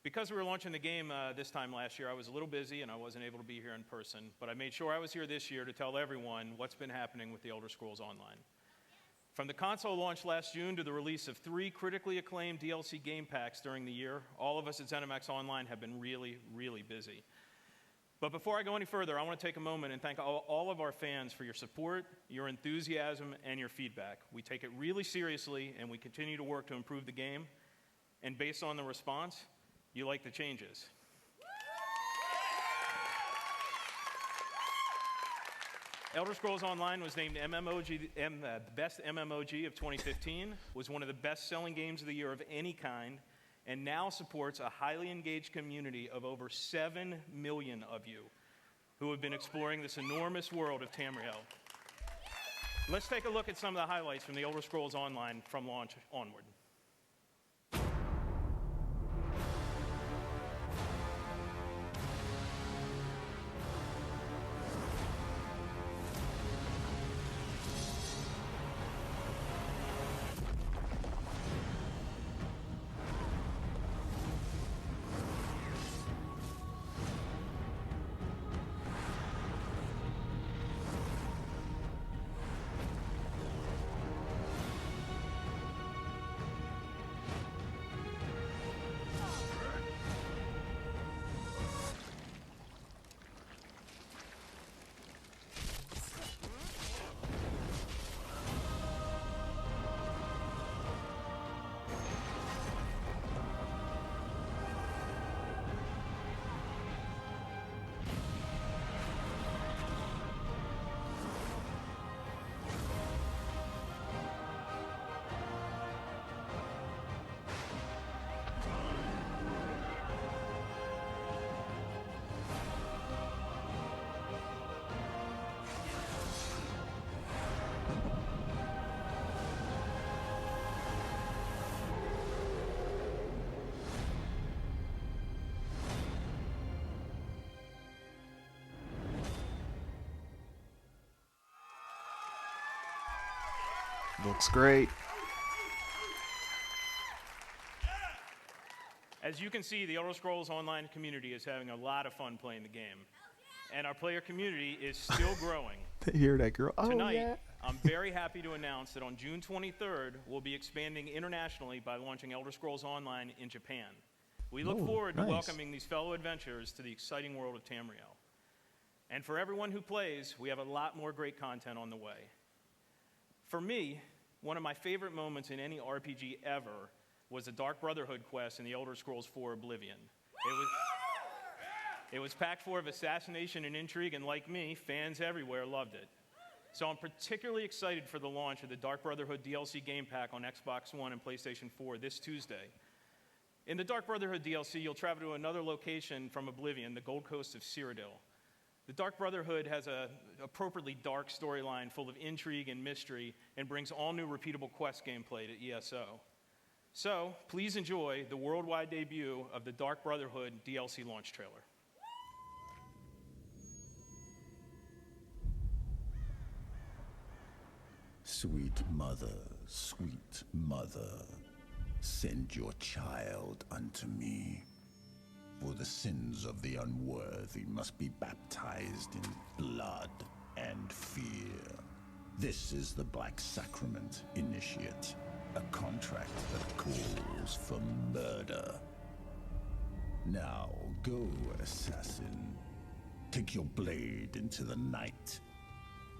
Because we were launching the game this time last year, I was a little busy and I wasn't able to be here in person, but I made sure I was here this year to tell everyone what's been happening with the Elder Scrolls Online. From the console launch last June to the release of 3 critically acclaimed DLC game packs during the year, all of us at ZeniMax Online have been really, really busy. But before I go any further, I want to take a moment and thank all of our fans for your support, your enthusiasm, and your feedback. We take it really seriously, and we continue to work to improve the game. And based on the response, you like the changes. Elder Scrolls Online was named the best MMOG of 2015, was one of the best-selling games of the year of any kind, and now supports a highly engaged community of over 7 million of you who have been exploring this enormous world of Tamriel. Let's take a look at some of the highlights from the Elder Scrolls Online from launch onward. Looks great. As you can see, the Elder Scrolls Online community is having a lot of fun playing the game. And our player community is still growing. They hear that girl. Oh, Tonight, yeah. I'm very happy to announce that on June 23rd, we'll be expanding internationally by launching Elder Scrolls Online in Japan. We look forward to welcoming these fellow adventurers to the exciting world of Tamriel. And for everyone who plays, we have a lot more great content on the way. For me, one of my favorite moments in any RPG ever was the Dark Brotherhood quest in the Elder Scrolls IV Oblivion. It was packed full of assassination and intrigue, and like me, fans everywhere loved it. So I'm particularly excited for the launch of the Dark Brotherhood DLC game pack on Xbox One and PlayStation 4 this Tuesday. In the Dark Brotherhood DLC, you'll travel to another location from Oblivion, the Gold Coast of Cyrodiil. The Dark Brotherhood has an appropriately dark storyline full of intrigue and mystery and brings all new repeatable quest gameplay to ESO. So, please enjoy the worldwide debut of the Dark Brotherhood DLC launch trailer. Sweet mother, send your child unto me. For the sins of the unworthy must be baptized in blood and fear. This is the Black Sacrament, Initiate, a contract that calls for murder. Now go, assassin. Take your blade into the night.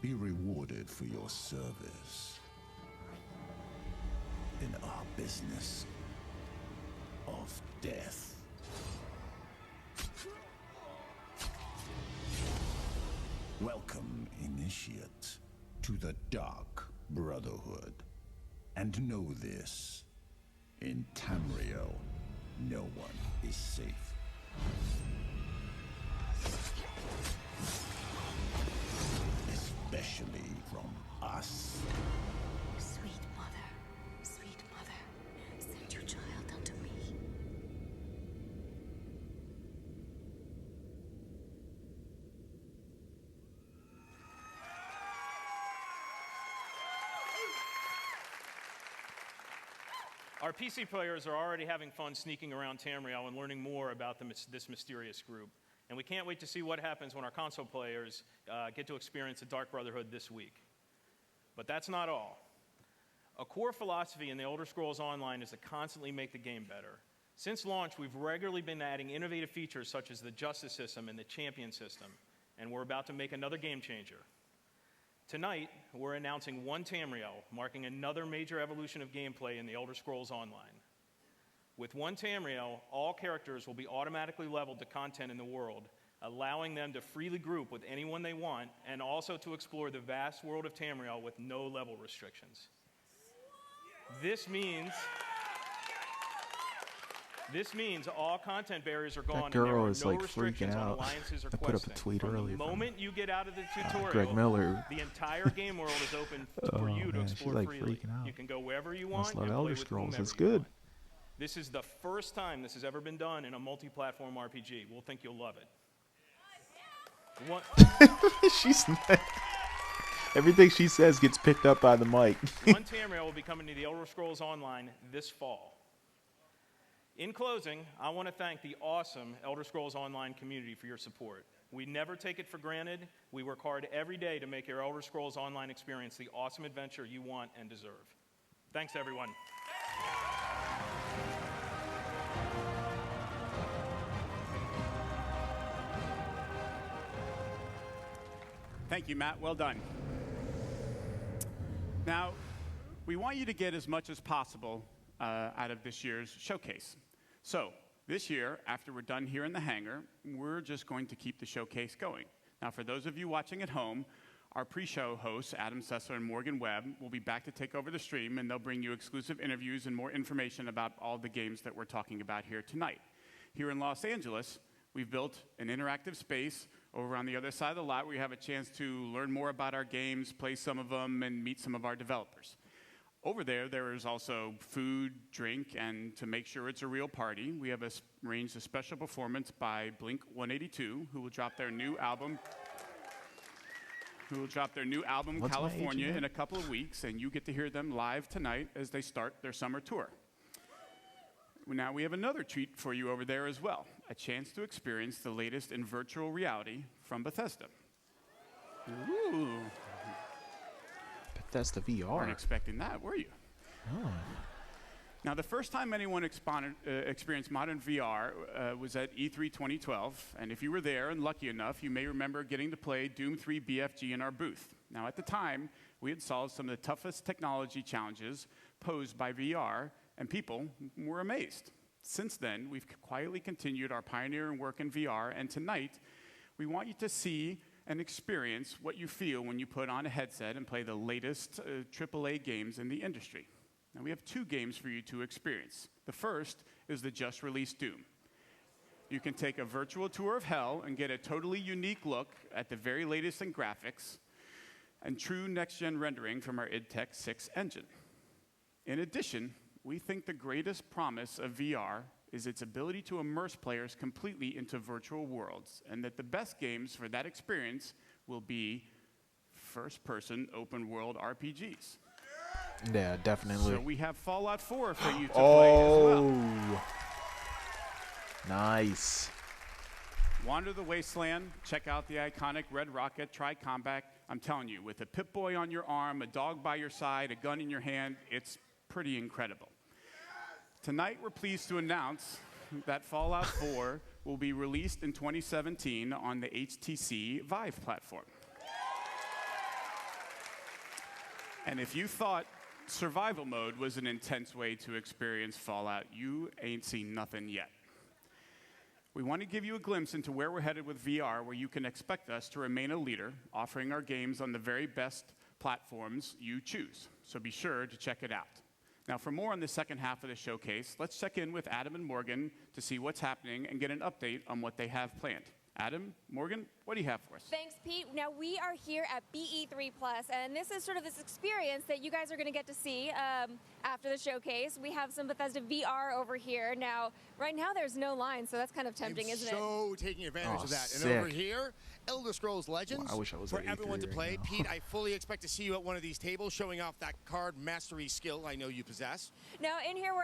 Be rewarded for your service in our business of death. Welcome, Initiate, to the Dark Brotherhood. And know this, in Tamriel, no one is safe. Especially from us. Sweet mother, send your child unto me. Our PC players are already having fun sneaking around Tamriel and learning more about this mysterious group. And we can't wait to see what happens when our console players get to experience the Dark Brotherhood this week. But that's not all. A core philosophy in the Elder Scrolls Online is to constantly make the game better. Since launch, we've regularly been adding innovative features such as the Justice system and the Champion system, and we're about to make another game changer. Tonight, we're announcing One Tamriel, marking another major evolution of gameplay in the Elder Scrolls Online. With One Tamriel, all characters will be automatically leveled to content in the world, allowing them to freely group with anyone they want, and also to explore the vast world of Tamriel with no level restrictions. This means all content barriers are gone, That girl and is there are no like restrictions freaking on out. alliances or I put up a questing. tweet From earlier the from moment you get out of the tutorial, Greg Miller. the entire game world is open for you to man, she's, explore like, freely. freaking out. You can go wherever you Must want love and play Elder with Scrolls. whomever It's you good. want. This is the first time this has ever been done in a multi-platform RPG. We'll think you'll love it. Everything she says gets picked up by the mic. One Tamriel will be coming to the Elder Scrolls Online this fall. In closing, I want to thank the awesome Elder Scrolls Online community for your support. We never take it for granted. We work hard every day to make your Elder Scrolls Online experience the awesome adventure you want and deserve. Thanks, everyone. Thank you, Matt. Well done. Now, we want you to get as much as possible out of this year's showcase. So, this year, after we're done here in the hangar, we're just going to keep the showcase going. Now, for those of you watching at home, our pre-show hosts, Adam Sessler and Morgan Webb, will be back to take over the stream, and they'll bring you exclusive interviews and more information about all the games that we're talking about here tonight. Here in Los Angeles, we've built an interactive space over on the other side of the lot where you have a chance to learn more about our games, play some of them, and meet some of our developers. Over there, there is also food, drink, and to make sure it's a real party, we have arranged a special performance by Blink-182, who will drop their new album, who will drop their new album, What's my age California, again? in a couple of weeks, and you get to hear them live tonight as they start their summer tour. Now we have another treat for you over there as well, a chance to experience the latest in virtual reality from Bethesda. Ooh. Bethesda VR. Weren't expecting that, were you? Oh. Now, the first time anyone experienced modern VR was at E3 2012, and if you were there and lucky enough, you may remember getting to play Doom 3 BFG in our booth. Now, at the time, we had solved some of the toughest technology challenges posed by VR, and people were amazed. Since then, we've quietly continued our pioneering work in VR, and tonight, we want you to see and experience what you feel when you put on a headset and play the latest AAA games in the industry. Now, we have two games for you to experience. The first is the just-released Doom. You can take a virtual tour of hell and get a totally unique look at the very latest in graphics and true next-gen rendering from our id Tech 6 engine. In addition, we think the greatest promise of VR is its ability to immerse players completely into virtual worlds, and that the best games for that experience will be first-person open-world RPGs. Yeah, definitely. So we have Fallout 4 for you to play as well. Nice. Wander the Wasteland, check out the iconic Red Rocket Tri-Combat. I'm telling you, with a Pip-Boy on your arm, a dog by your side, a gun in your hand, it's pretty incredible. Tonight, we're pleased to announce that Fallout 4 will be released in 2017 on the HTC Vive platform. And if you thought survival mode was an intense way to experience Fallout, you ain't seen nothing yet. We want to give you a glimpse into where we're headed with VR, where you can expect us to remain a leader, offering our games on the very best platforms you choose. So be sure to check it out. Now, for more on the second half of the showcase, let's check in with Adam and Morgan to see what's happening and get an update on what they have planned. Adam, Morgan, what do you have for us? Thanks, Pete. Now, we are here at BE3+, and this is sort of this experience that you guys are going to get to see after the showcase. We have some Bethesda VR over here. Now, right now, there's no line, so that's kind of tempting, isn't it? So taking advantage of that. Sick. And over here, Elder Scrolls Legends. Wow, I wish I was for at E3 everyone to right play. now. Pete, I fully expect to see you at one of these tables showing off that card mastery skill I know you possess. Now, in here,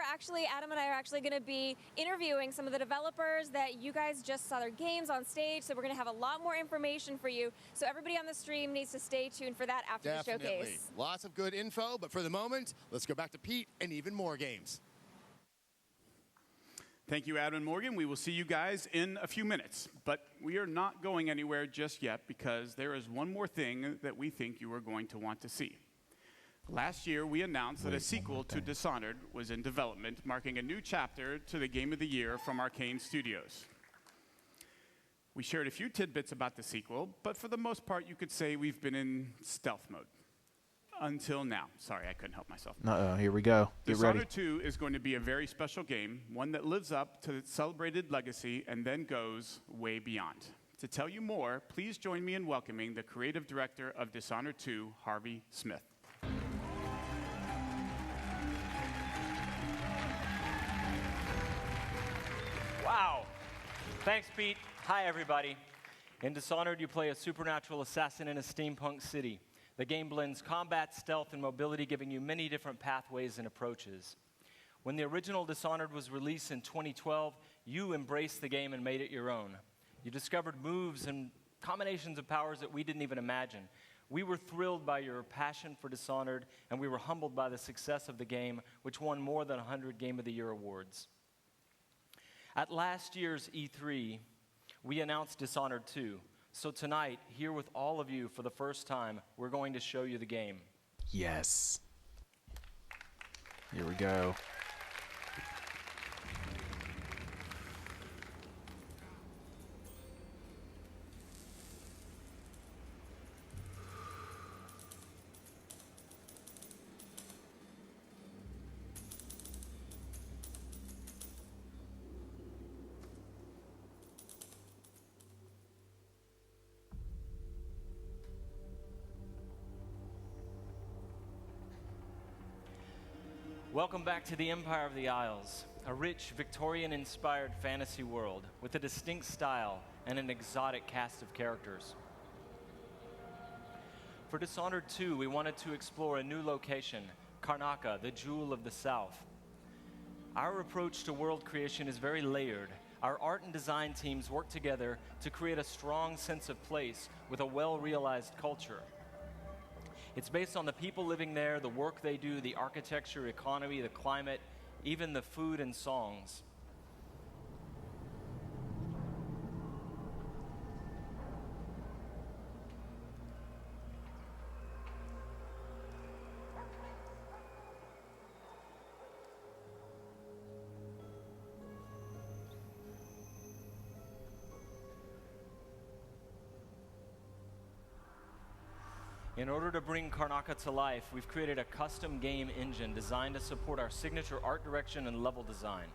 Adam and I are actually going to be interviewing some of the developers that you guys just saw their games on stage, so we're going to have a lot more information for you. So everybody on the stream needs to stay tuned for that after the showcase. Lots of good info, but for the moment, let's go back to Pete and even more games. Thank you, Adam and Morgan. We will see you guys in a few minutes. But we are not going anywhere just yet because there is one more thing that we think you are going to want to see. Last year, we announced that a sequel to Dishonored was in development, marking a new chapter to the Game of the Year from Arcane Studios. We shared a few tidbits about the sequel, but for the most part, you could say we've been in stealth mode. Until now. Sorry, I couldn't help myself. Uh-oh, here we go. Get ready. Dishonored 2 is going to be a very special game, one that lives up to its celebrated legacy and then goes way beyond. To tell you more, please join me in welcoming the creative director of Dishonored 2, Harvey Smith. Wow. Thanks, Pete. Hi, everybody. In Dishonored, you play a supernatural assassin in a steampunk city. The game blends combat, stealth, and mobility, giving you many different pathways and approaches. When the original Dishonored was released in 2012, you embraced the game and made it your own. You discovered moves and combinations of powers that we didn't even imagine. We were thrilled by your passion for Dishonored, and we were humbled by the success of the game, which won more than 100 Game of the Year awards. At last year's E3, we announced Dishonored 2. So tonight, here with all of you for the first time, we're going to show you the game. Yes. Here we go. Welcome back to the Empire of the Isles, a rich, Victorian-inspired fantasy world with a distinct style and an exotic cast of characters. For Dishonored 2, we wanted to explore a new location, Karnaca, the jewel of the South. Our approach to world creation is very layered. Our art and design teams work together to create a strong sense of place with a well-realized culture. It's based on the people living there, the work they do, the architecture, economy, the climate, even the food and songs. In order to bring Karnaca to life, we've created a custom game engine designed to support our signature art direction and level design.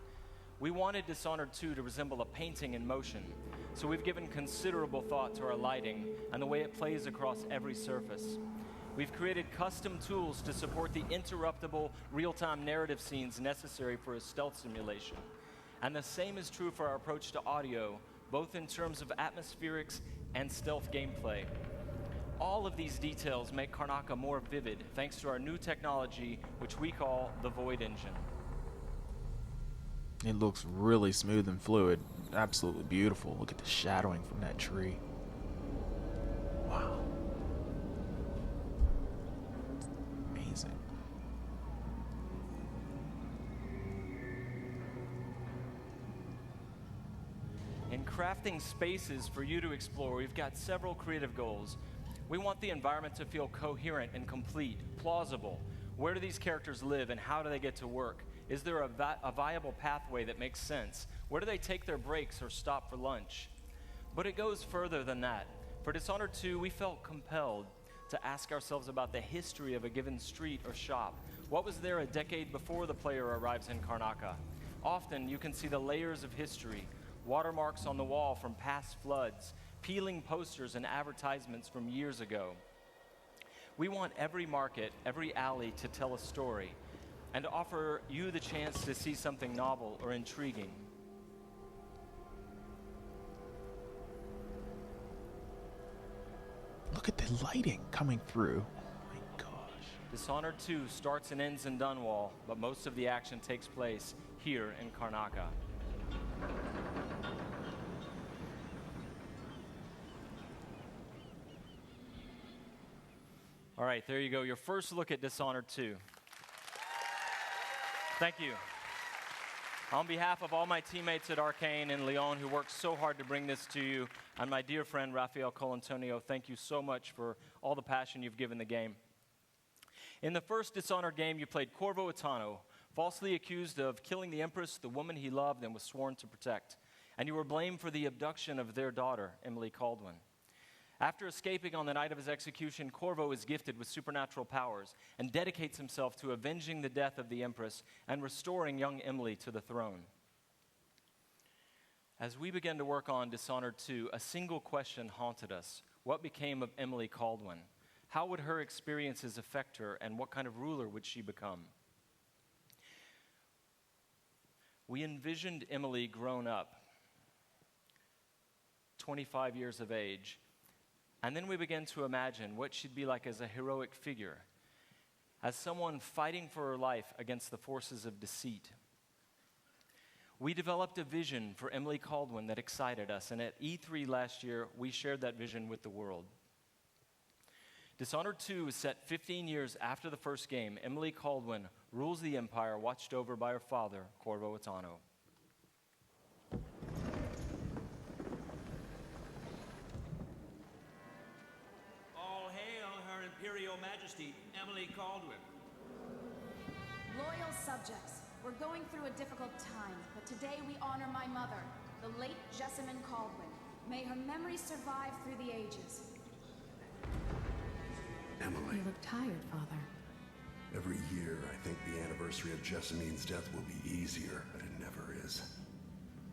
We wanted Dishonored 2 to resemble a painting in motion, so we've given considerable thought to our lighting and the way it plays across every surface. We've created custom tools to support the interruptible, real-time narrative scenes necessary for a stealth simulation. And the same is true for our approach to audio, both in terms of atmospherics and stealth gameplay. All of these details make Karnaca more vivid thanks to our new technology, which we call the Void Engine. It looks really smooth and fluid. Absolutely beautiful. Look at the shadowing from that tree. Wow. Amazing. In crafting spaces for you to explore, we've got several creative goals. We want the environment to feel coherent and complete, plausible. Where do these characters live and how do they get to work? Is there a viable pathway that makes sense? Where do they take their breaks or stop for lunch? But it goes further than that. For Dishonored 2, we felt compelled to ask ourselves about the history of a given street or shop. What was there a decade before the player arrives in Karnaca? Often you can see the layers of history, watermarks on the wall from past floods, peeling posters and advertisements from years ago. We want every market, every alley to tell a story and to offer you the chance to see something novel or intriguing. Look at the lighting coming through. Oh my gosh. Dishonored 2 starts and ends in Dunwall, but most of the action takes place here in Karnaca. All right, there you go. Your first look at Dishonored 2. Thank you. On behalf of all my teammates at Arcane and Leon who worked so hard to bring this to you, and my dear friend Rafael Colantonio, thank you so much for all the passion you've given the game. In the first Dishonored game, you played Corvo Attano, falsely accused of killing the Empress, the woman he loved and was sworn to protect. And you were blamed for the abduction of their daughter, Emily Caldwin. After escaping on the night of his execution, Corvo is gifted with supernatural powers and dedicates himself to avenging the death of the Empress and restoring young Emily to the throne. As we began to work on Dishonored 2, a single question haunted us. What became of Emily Caldwin? How would her experiences affect her, and what kind of ruler would she become? We envisioned Emily grown up, 25 years of age, and then we began to imagine what she'd be like as a heroic figure, as someone fighting for her life against the forces of deceit. We developed a vision for Emily Caldwin that excited us, and at E3 last year, we shared that vision with the world. Dishonored 2 is set 15 years after the first game. Emily Caldwin rules the Empire, watched over by her father, Corvo Attano. All hail Her Imperial Majesty, Emily Caldwin. Loyal subjects, we're going through a difficult time, but today we honor my mother, the late Jessamine Caldwin. May her memory survive through the ages. Emily. You look tired, Father. Every year, I think the anniversary of Jessamine's death will be easier, but it never is.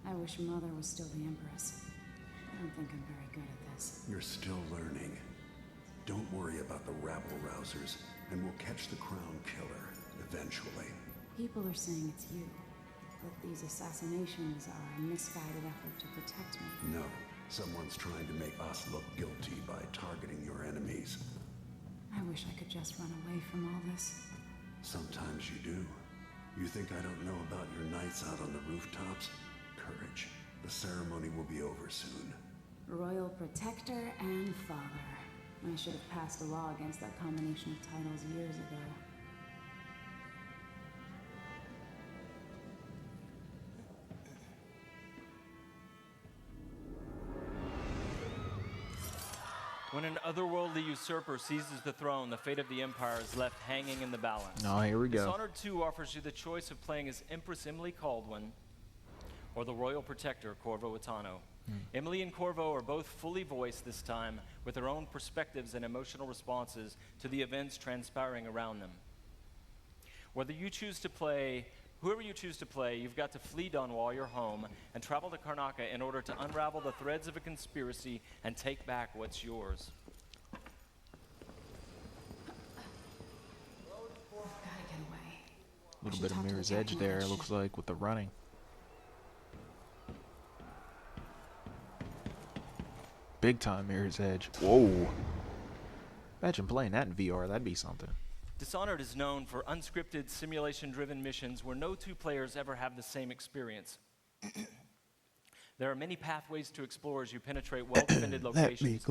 I wish Mother was still the Empress. I don't think I'm very good at this. You're still learning. Don't worry about the rabble-rousers, and we'll catch the Crown Killer, eventually. People are saying it's you, that these assassinations are a misguided effort to protect me. No, someone's trying to make us look guilty by targeting your enemies. I wish I could just run away from all this. Sometimes you do. You think I don't know about your nights out on the rooftops? Courage. The ceremony will be over soon. Royal Protector and Father. I should have passed a law against that combination of titles years ago. When an otherworldly usurper seizes the throne, the fate of the Empire is left hanging in the balance. Oh, here we go. Dishonored 2 offers you the choice of playing as Empress Emily Kaldwin or the Royal Protector, Corvo Itano. Emily and Corvo are both fully voiced this time, with their own perspectives and emotional responses to the events transpiring around them. Whoever you choose to play, you've got to flee Dunwall, your home, and travel to Karnaca in order to unravel the threads of a conspiracy and take back what's yours. Gotta get away. A little bit of Mirror's Edge there, it looks like, with the running. Big time Mirror's Edge. Whoa. Imagine playing that in VR, that'd be something. Dishonored is known for unscripted, simulation-driven missions where no two players ever have the same experience. There are many pathways to explore as you penetrate well-defended locations,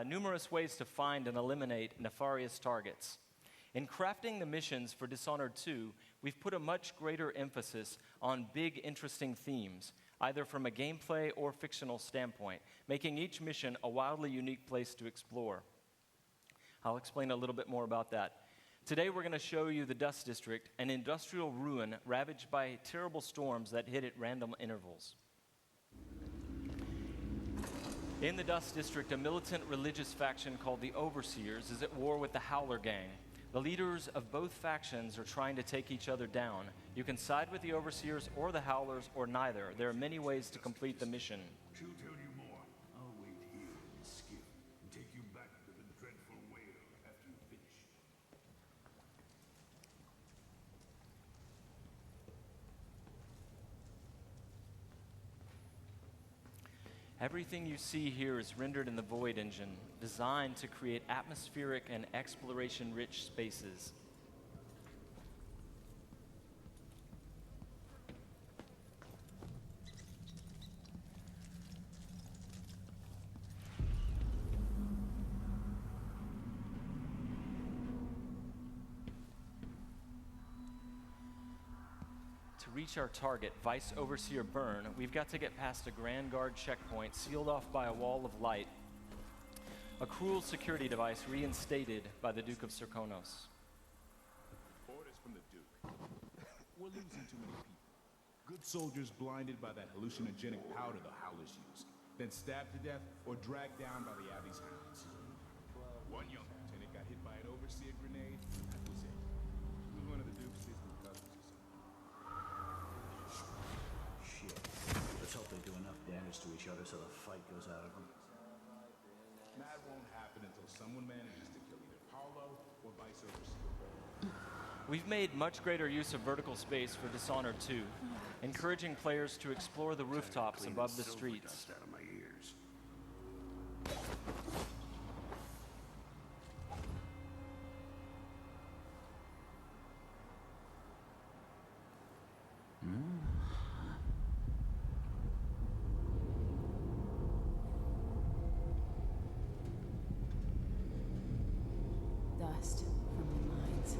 numerous ways to find and eliminate nefarious targets. In crafting the missions for Dishonored 2, we've put a much greater emphasis on big, interesting themes, either from a gameplay or fictional standpoint, making each mission a wildly unique place to explore. I'll explain a little bit more about that. Today we're going to show you the Dust District, an industrial ruin ravaged by terrible storms that hit at random intervals. In the Dust District, a militant religious faction called the Overseers is at war with the Howler Gang. The leaders of both factions are trying to take each other down. You can side with the Overseers or the Howlers or neither. There are many ways to complete the mission. She'll tell you more. I'll wait here in the skiff and take you back to the dreadful whale after you finish. Everything you see here is rendered in the Void engine, designed to create atmospheric and exploration-rich spaces. To reach our target, Vice Overseer Byrne, we've got to get past a Grand Guard checkpoint sealed off by a wall of light. A cruel security device reinstated by the Duke of Serkonos. Orders from the Duke. We're losing too many people. Good soldiers blinded by that hallucinogenic powder the Howlers used, then stabbed to death or dragged down by the Abbey's hounds. One young lieutenant got hit by an Overseer grenade. That was it. He was one of the Duke's distant cousins or something. Shit. Let's hope they do enough damage to each other so the fight goes out of them. That won't happen until someone manages to kill either Paulo or Vice Overseer. We've made much greater use of vertical space for Dishonored 2, encouraging players to explore the rooftops above the streets. Out of my ears. Dust from the mines.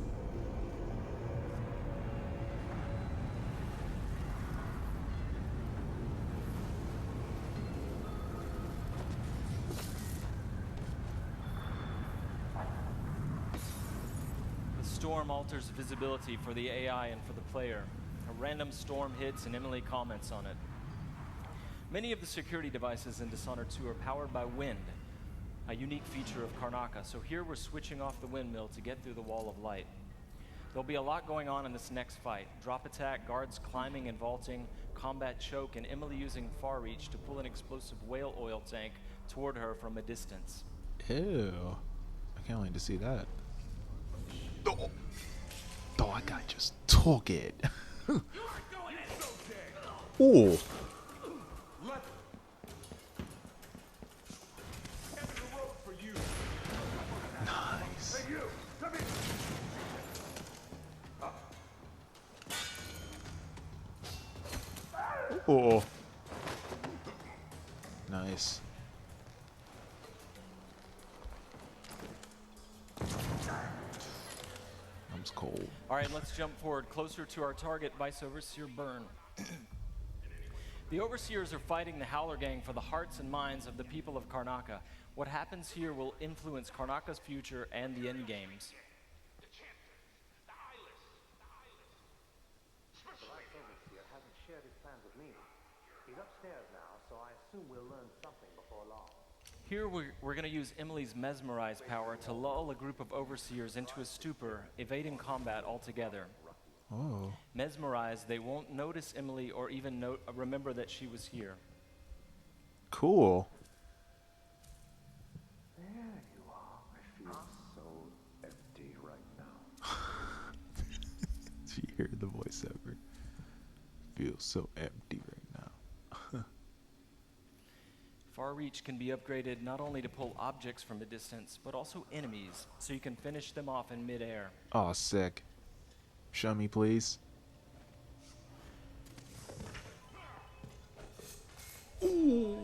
The storm alters visibility for the AI and for the player. A random storm hits and Emily comments on it. Many of the security devices in Dishonored 2 are powered by wind, a unique feature of Karnaca, so here we're switching off the windmill to get through the wall of light. There'll be a lot going on in this next fight. Drop attack, guards climbing and vaulting, combat choke, and Emily using far reach to pull an explosive whale oil tank toward her from a distance. Ew. I can't wait to see that. Oh, that guy just took it. Oh. Nice. Oh. Nice. That's cold. All right, let's jump forward closer to our target, Vice Overseer Byrne. The Overseers are fighting the Howler Gang for the hearts and minds of the people of Karnaca. What happens here will influence Karnaca's future and the end games. The Vice Overseer hasn't shared his plans with me. He's upstairs now, so I assume we'll learn something before long. Here we're going to use Emily's Mesmerize power to lull a group of Overseers into a stupor, evading combat altogether. Oh. Mesmerize, they won't notice Emily or even remember that she was here. Cool. There you are. I feel so empty right now. Did you hear the voiceover? Feels so empty right now. Far Reach can be upgraded not only to pull objects from a distance, but also enemies, so you can finish them off in midair. Oh, sick. Show me, please. Ooh.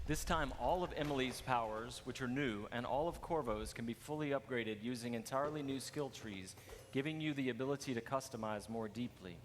This time, all of Emily's powers, which are new, and all of Corvo's can be fully upgraded using entirely new skill trees, giving you the ability to customize more deeply.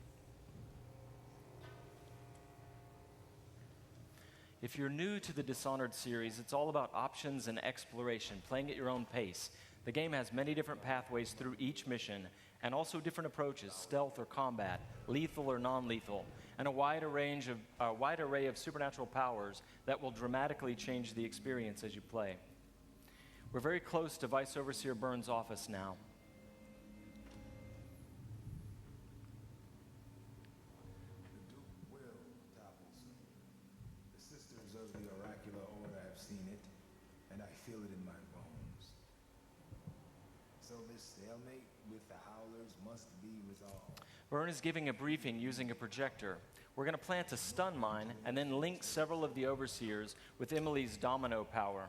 If you're new to the Dishonored series, it's all about options and exploration, playing at your own pace. The game has many different pathways through each mission, and also different approaches, stealth or combat, lethal or non-lethal, and a wide array of supernatural powers that will dramatically change the experience as you play. We're very close to Vice Overseer Byrne's office now. Feel it in my bones. So this stalemate with the Howlers must be resolved. Byrne is giving a briefing using a projector. We're going to plant a stun mine and then link several of the Overseers with Emily's domino power,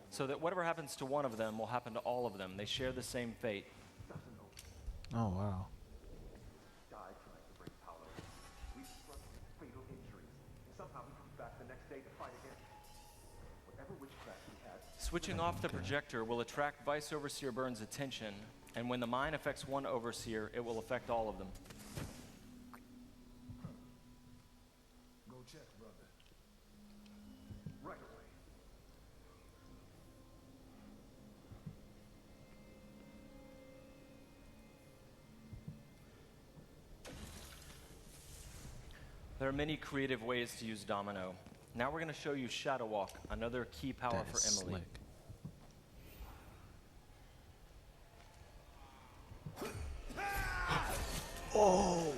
so that whatever happens to one of them will happen to all of them. They share the same fate. Oh, wow. Died trying to bring power. We struck fatal injuries. Somehow we come back the next day to fight again. Whatever witchcraft we had. Switching off the projector will attract Vice Overseer Byrne's attention, and when the mine affects one Overseer, it will affect all of them. Go check, brother. Right away. There are many creative ways to use domino. Now we're going to show you Shadow Walk, another key power for Emily. Oh!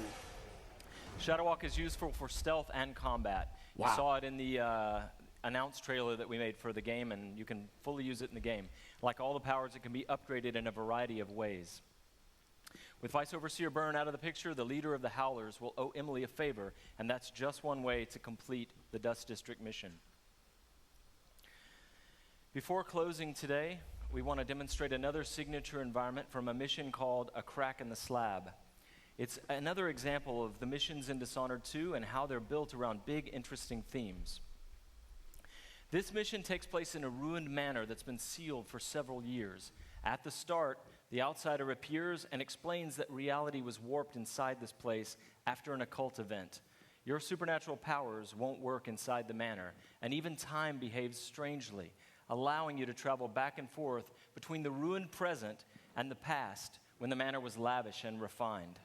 Shadow Walk is useful for stealth and combat. Wow. You saw it in the announced trailer that we made for the game, and you can fully use it in the game. Like all the powers, it can be upgraded in a variety of ways. With Vice Overseer Byrne out of the picture, the leader of the Howlers will owe Emily a favor, and that's just one way to complete the Dust District mission. Before closing today, we want to demonstrate another signature environment from a mission called A Crack in the Slab. It's another example of the missions in Dishonored 2 and how they're built around big, interesting themes. This mission takes place in a ruined manor that's been sealed for several years. At the start, the outsider appears and explains that reality was warped inside this place after an occult event. Your supernatural powers won't work inside the manor, and even time behaves strangely, allowing you to travel back and forth between the ruined present and the past when the manor was lavish and refined.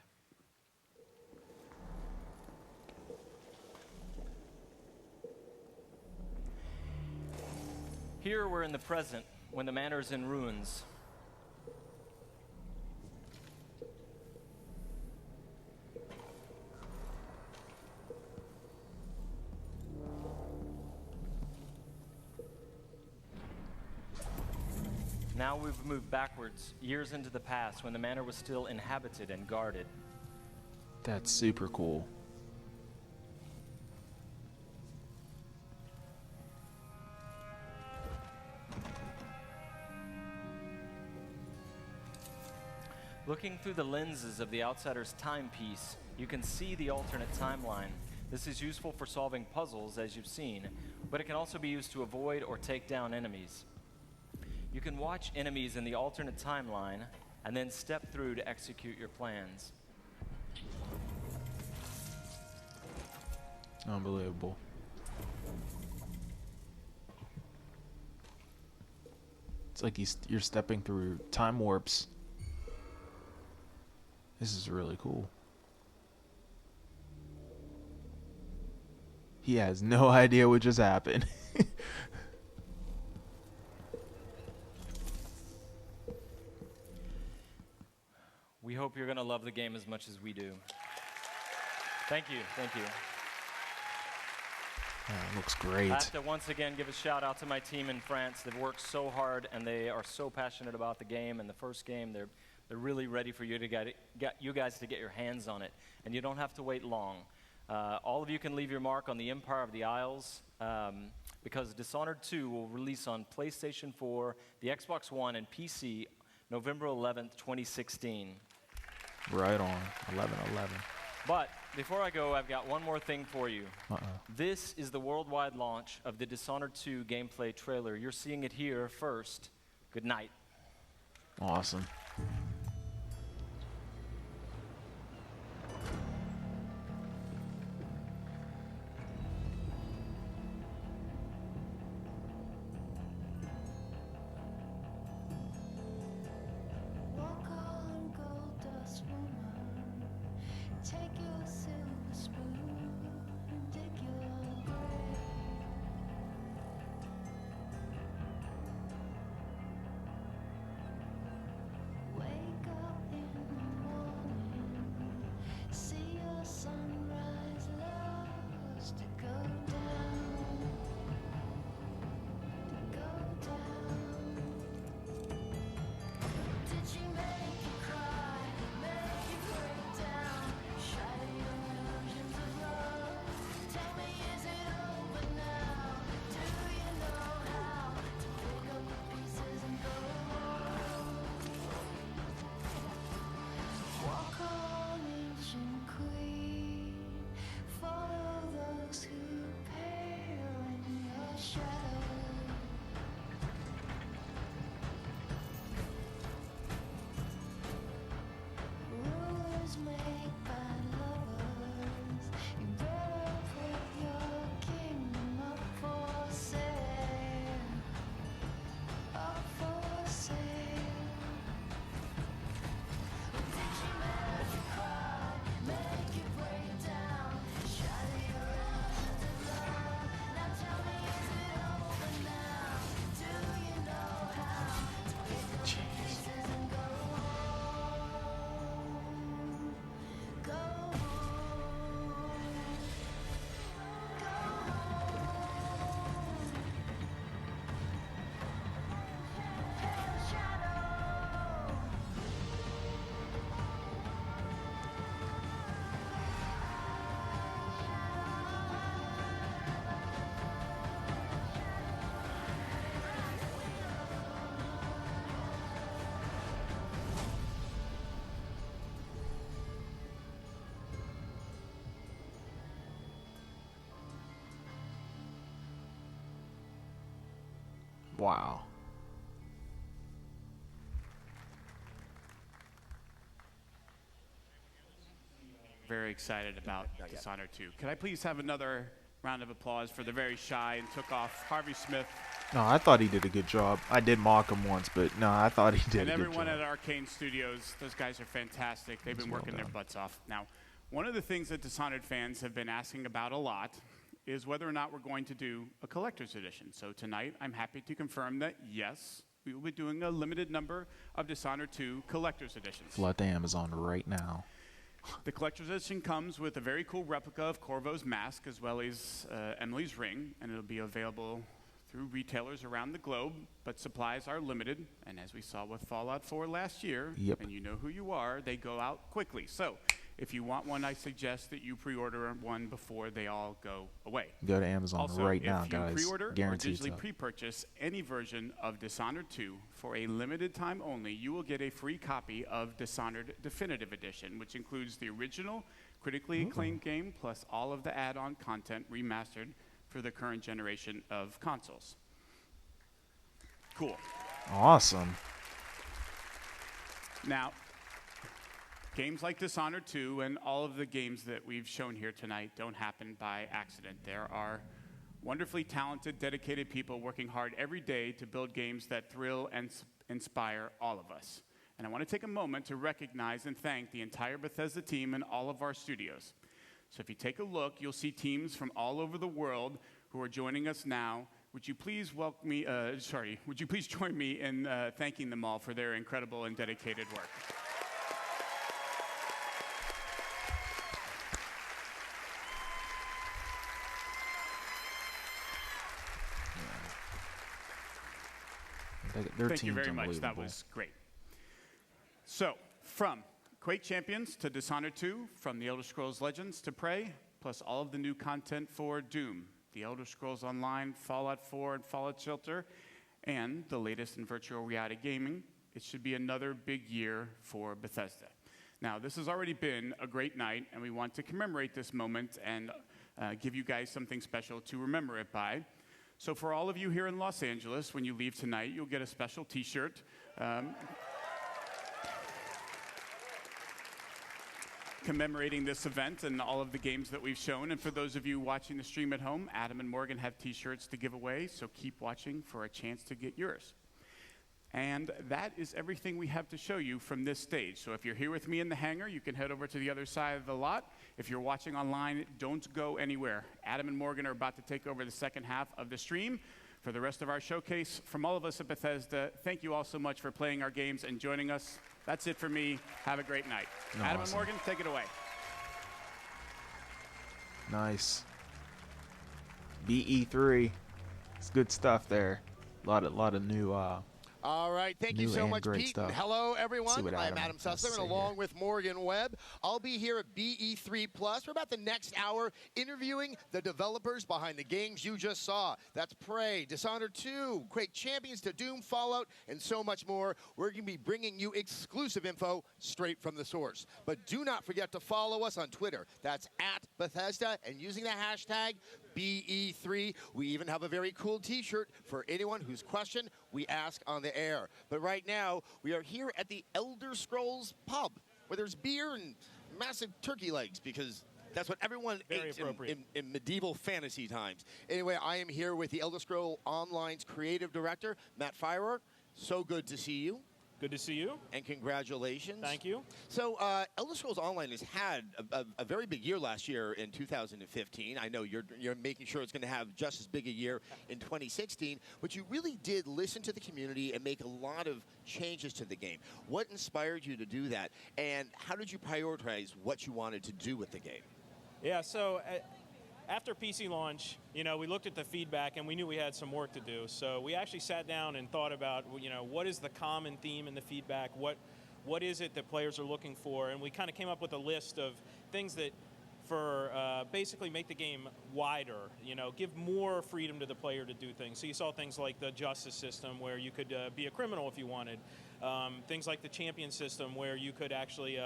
Here we're in the present when the manor is in ruins. Now we've moved backwards, years into the past, when the manor was still inhabited and guarded. That's super cool. Looking through the lenses of the Outsider's timepiece, you can see the alternate timeline. This is useful for solving puzzles, as you've seen, but it can also be used to avoid or take down enemies. You can watch enemies in the alternate timeline and then step through to execute your plans. Unbelievable. It's like you're stepping through time warps. This is really cool. He has no idea what just happened. We hope you're going to love the game as much as we do. Thank you. Thank you. It looks great. I have to once again give a shout out to my team in France. They've worked so hard and they are so passionate about the game. And the first game, they're really ready for you to get you guys to get your hands on it. And you don't have to wait long. All of you can leave your mark on the Empire of the Isles because Dishonored 2 will release on PlayStation 4, the Xbox One, and PC November 11th, 2016. Right on. 11/11. But before I go, I've got one more thing for you. Uh-oh. This is the worldwide launch of the Dishonored 2 gameplay trailer. You're seeing it here first. Good night. Awesome. Wow. Very excited about Dishonored 2. Could I please have another round of applause for the very shy and took off Harvey Smith. No, I thought he did a good job. I did mock him once, but no, I thought he did a good job. And everyone at Arcane Studios, those guys are fantastic. They've been working their butts off. Now, one of the things that Dishonored fans have been asking about a lot is whether or not we're going to do a collector's edition. So tonight, I'm happy to confirm that, yes, we will be doing a limited number of Dishonored 2 collector's editions. Flood to Amazon right now. The collector's edition comes with a very cool replica of Corvo's mask as well as Emily's ring, and it'll be available through retailers around the globe, but supplies are limited, and as we saw with Fallout 4 last year, and you know who you are, they go out quickly. So If you want one, I suggest that you pre-order one before they all go away. Go to Amazon Also, right now, guys. if you pre-order or Guaranteed digitally stuff. pre-purchase any version of Dishonored 2 for a limited time only, you will get a free copy of Dishonored Definitive Edition, which includes the original critically acclaimed game plus all of the add-on content remastered for the current generation of consoles. Cool. Awesome. Now, games like Dishonored 2 and all of the games that we've shown here tonight don't happen by accident. There are wonderfully talented, dedicated people working hard every day to build games that thrill and inspire all of us. And I want to take a moment to recognize and thank the entire Bethesda team and all of our studios. So if you take a look, you'll see teams from all over the world who are joining us now. Would you please would you please join me in thanking them all for their incredible and dedicated work? Their Thank you team's very much. That unbelievable. was great. So, from Quake Champions to Dishonored 2, from The Elder Scrolls Legends to Prey, plus all of the new content for Doom, The Elder Scrolls Online, Fallout 4, and Fallout Shelter, and the latest in virtual reality gaming, it should be another big year for Bethesda. Now, this has already been a great night, and we want to commemorate this moment and give you guys something special to remember it by. So for all of you here in Los Angeles, when you leave tonight, you'll get a special T-shirt. Commemorating this event and all of the games that we've shown. And for those of you watching the stream at home, Adam and Morgan have T-shirts to give away, so keep watching for a chance to get yours. And that is everything we have to show you from this stage. So if you're here with me in the hangar, you can head over to the other side of the lot. If you're watching online, don't go anywhere. Adam and Morgan are about to take over the second half of the stream for the rest of our showcase. From all of us at Bethesda, thank you all so much for playing our games and joining us. That's it for me. Have a great night. Adam and Morgan, take it away. Nice. BE3. It's good stuff there. A lot of new all right, thank you new so and much, great Pete. stuff. Hello, everyone. See what I'm Adam Adam has to Sussler, say and along with Morgan Webb, I'll be here at BE3 Plus for about the next hour, interviewing the developers behind the games you just saw. That's Prey, Dishonored 2, Quake Champions to Doom, Fallout, and so much more. We're going to be bringing you exclusive info straight from the source. But do not forget to follow us on Twitter. That's @Bethesda, and using the hashtag BE3. We even have a very cool T-shirt for anyone whose question we ask on the air. But right now, we are here at the Elder Scrolls pub, where there's beer and massive turkey legs, because that's what everyone ate in medieval fantasy times. Anyway, I am here with the Elder Scrolls Online's creative director, Matt Firer. So good to see you. Good to see you. And congratulations. Thank you. So Elder Scrolls Online has had a very big year last year in 2015. I know you're making sure it's going to have just as big a year in 2016, but you really did listen to the community and make a lot of changes to the game. What inspired you to do that, and how did you prioritize what you wanted to do with the game? Yeah, so after PC launch, we looked at the feedback and we knew we had some work to do. So we actually sat down and thought about, what is the common theme in the feedback? What is it that players are looking for? And we kind of came up with a list of things that basically make the game wider, give more freedom to the player to do things. So you saw things like the justice system where you could be a criminal if you wanted. Things like the champion system where you could actually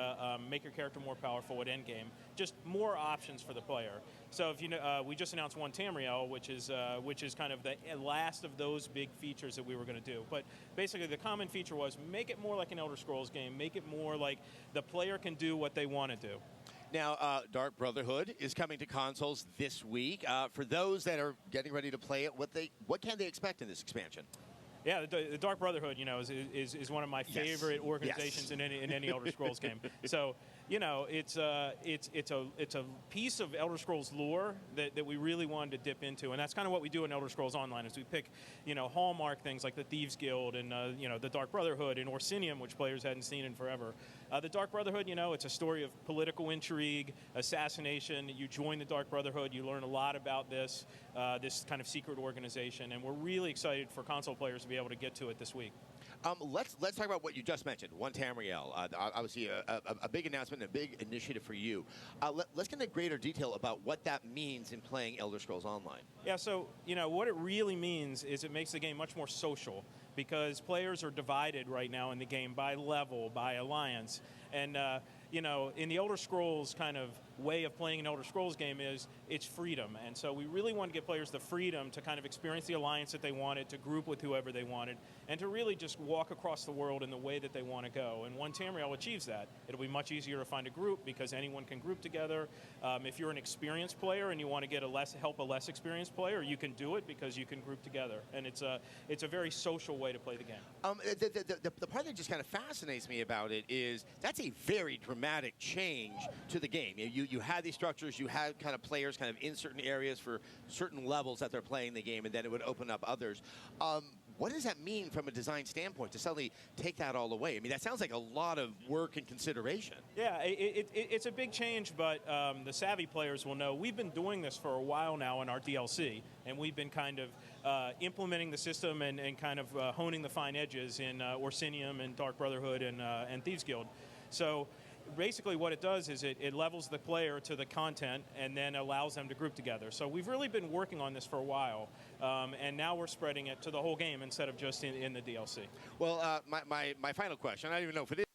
make your character more powerful at endgame. Just more options for the player. So if we just announced One Tamriel, which is kind of the last of those big features that we were going to do. But basically the common feature was make it more like an Elder Scrolls game, make it more like the player can do what they want to do. Now, Dark Brotherhood is coming to consoles this week. For those that are getting ready to play it, what can they expect in this expansion? Yeah, the Dark Brotherhood, is one of my favorite organizations in any Elder Scrolls game. So, it's a piece of Elder Scrolls lore that we really wanted to dip into, and that's kind of what we do in Elder Scrolls Online. Is we pick, hallmark things like the Thieves Guild and the Dark Brotherhood and Orsinium, which players hadn't seen in forever. The Dark Brotherhood, it's a story of political intrigue, assassination. You join the Dark Brotherhood, you learn a lot about this kind of secret organization, and we're really excited for console players to be able to get to it this week. Let's talk about what you just mentioned, One Tamriel. Obviously, a big announcement, and a big initiative for you. Let's get into greater detail about what that means in playing Elder Scrolls Online. Yeah, so, what it really means is it makes the game much more social, because players are divided right now in the game by level, by alliance. And, in the Elder Scrolls kind of way of playing an Elder Scrolls game is it's freedom. And so we really want to give players the freedom to kind of experience the alliance that they wanted, to group with whoever they wanted, and to really just walk across the world in the way that they want to go. And One Tamriel achieves that. It'll be much easier to find a group because anyone can group together. If you're an experienced player and you want to get help a less experienced player, you can do it because you can group together. And it's a very social way to play the game. The part that just kind of fascinates me about it is that's a very dramatic change to the game. You had these structures, you had kind of players kind of in certain areas for certain levels that they're playing the game, and then it would open up others. What does that mean from a design standpoint to suddenly take that all away? I mean, that sounds like a lot of work and consideration. Yeah, it's a big change, but the savvy players will know we've been doing this for a while now in our DLC, and we've been kind of implementing the system and kind of honing the fine edges in Orsinium and Dark Brotherhood and Thieves Guild. So basically what it does is it levels the player to the content and then allows them to group together. So we've really been working on this for a while, and now we're spreading it to the whole game instead of just in the DLC. Well, my final question, I don't even know if it is.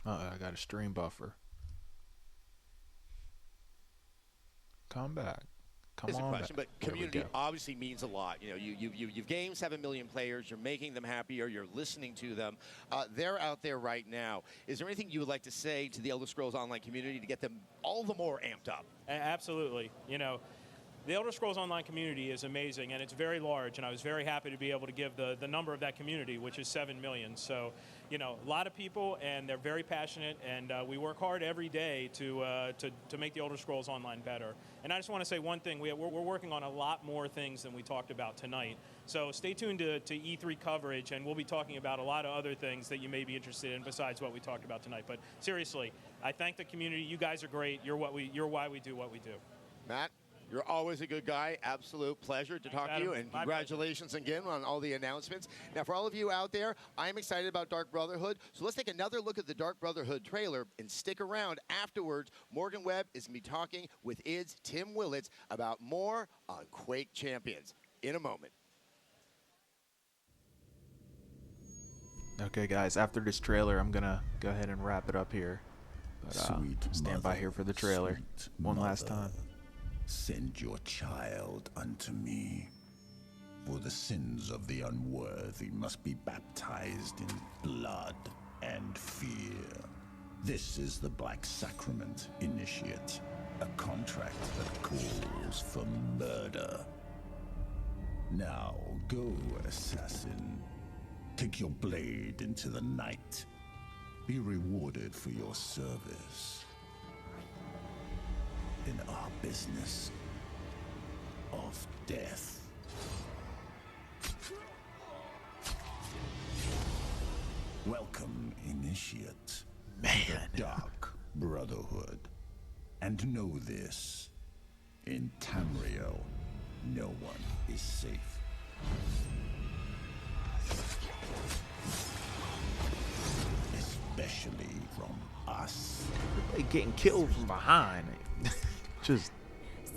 I got a stream buffer. Come back. Come on Question, back. but community obviously means a lot. You've gamed 7 million players. You're making them happier. You're listening to them. They're out there right now. Is there anything you would like to say to the Elder Scrolls Online community to get them all the more amped up? Absolutely. The Elder Scrolls Online community is amazing, and it's very large, and I was very happy to be able to give the number of that community, which is 7 million. So, a lot of people, and they're very passionate, and we work hard every day to make the Elder Scrolls Online better. And I just want to say one thing. We're working on a lot more things than we talked about tonight. So stay tuned to E3 coverage, and we'll be talking about a lot of other things that you may be interested in besides what we talked about tonight. But seriously, I thank the community. You guys are great. You're why we do what we do. Matt? You're always a good guy. Absolute pleasure to talk to you, and congratulations again on all the announcements. Now, for all of you out there, I'm excited about Dark Brotherhood, so let's take another look at the Dark Brotherhood trailer and stick around afterwards. Morgan Webb is going to be talking with ID's Tim Willits about more on Quake Champions in a moment. Okay, guys, after this trailer, I'm going to go ahead and wrap it up here. But stand by here for the trailer one last time. Send your child unto me, for the sins of the unworthy must be baptized in blood and fear. This is the Black Sacrament, Initiate, a contract that calls for murder. Now go, assassin. Take your blade into the night. Be rewarded for your service. In our business of death. Welcome, Initiate, to the Dark Brotherhood. And know this, in Tamriel, no one is safe. Especially from us. They getting killed from behind. Just,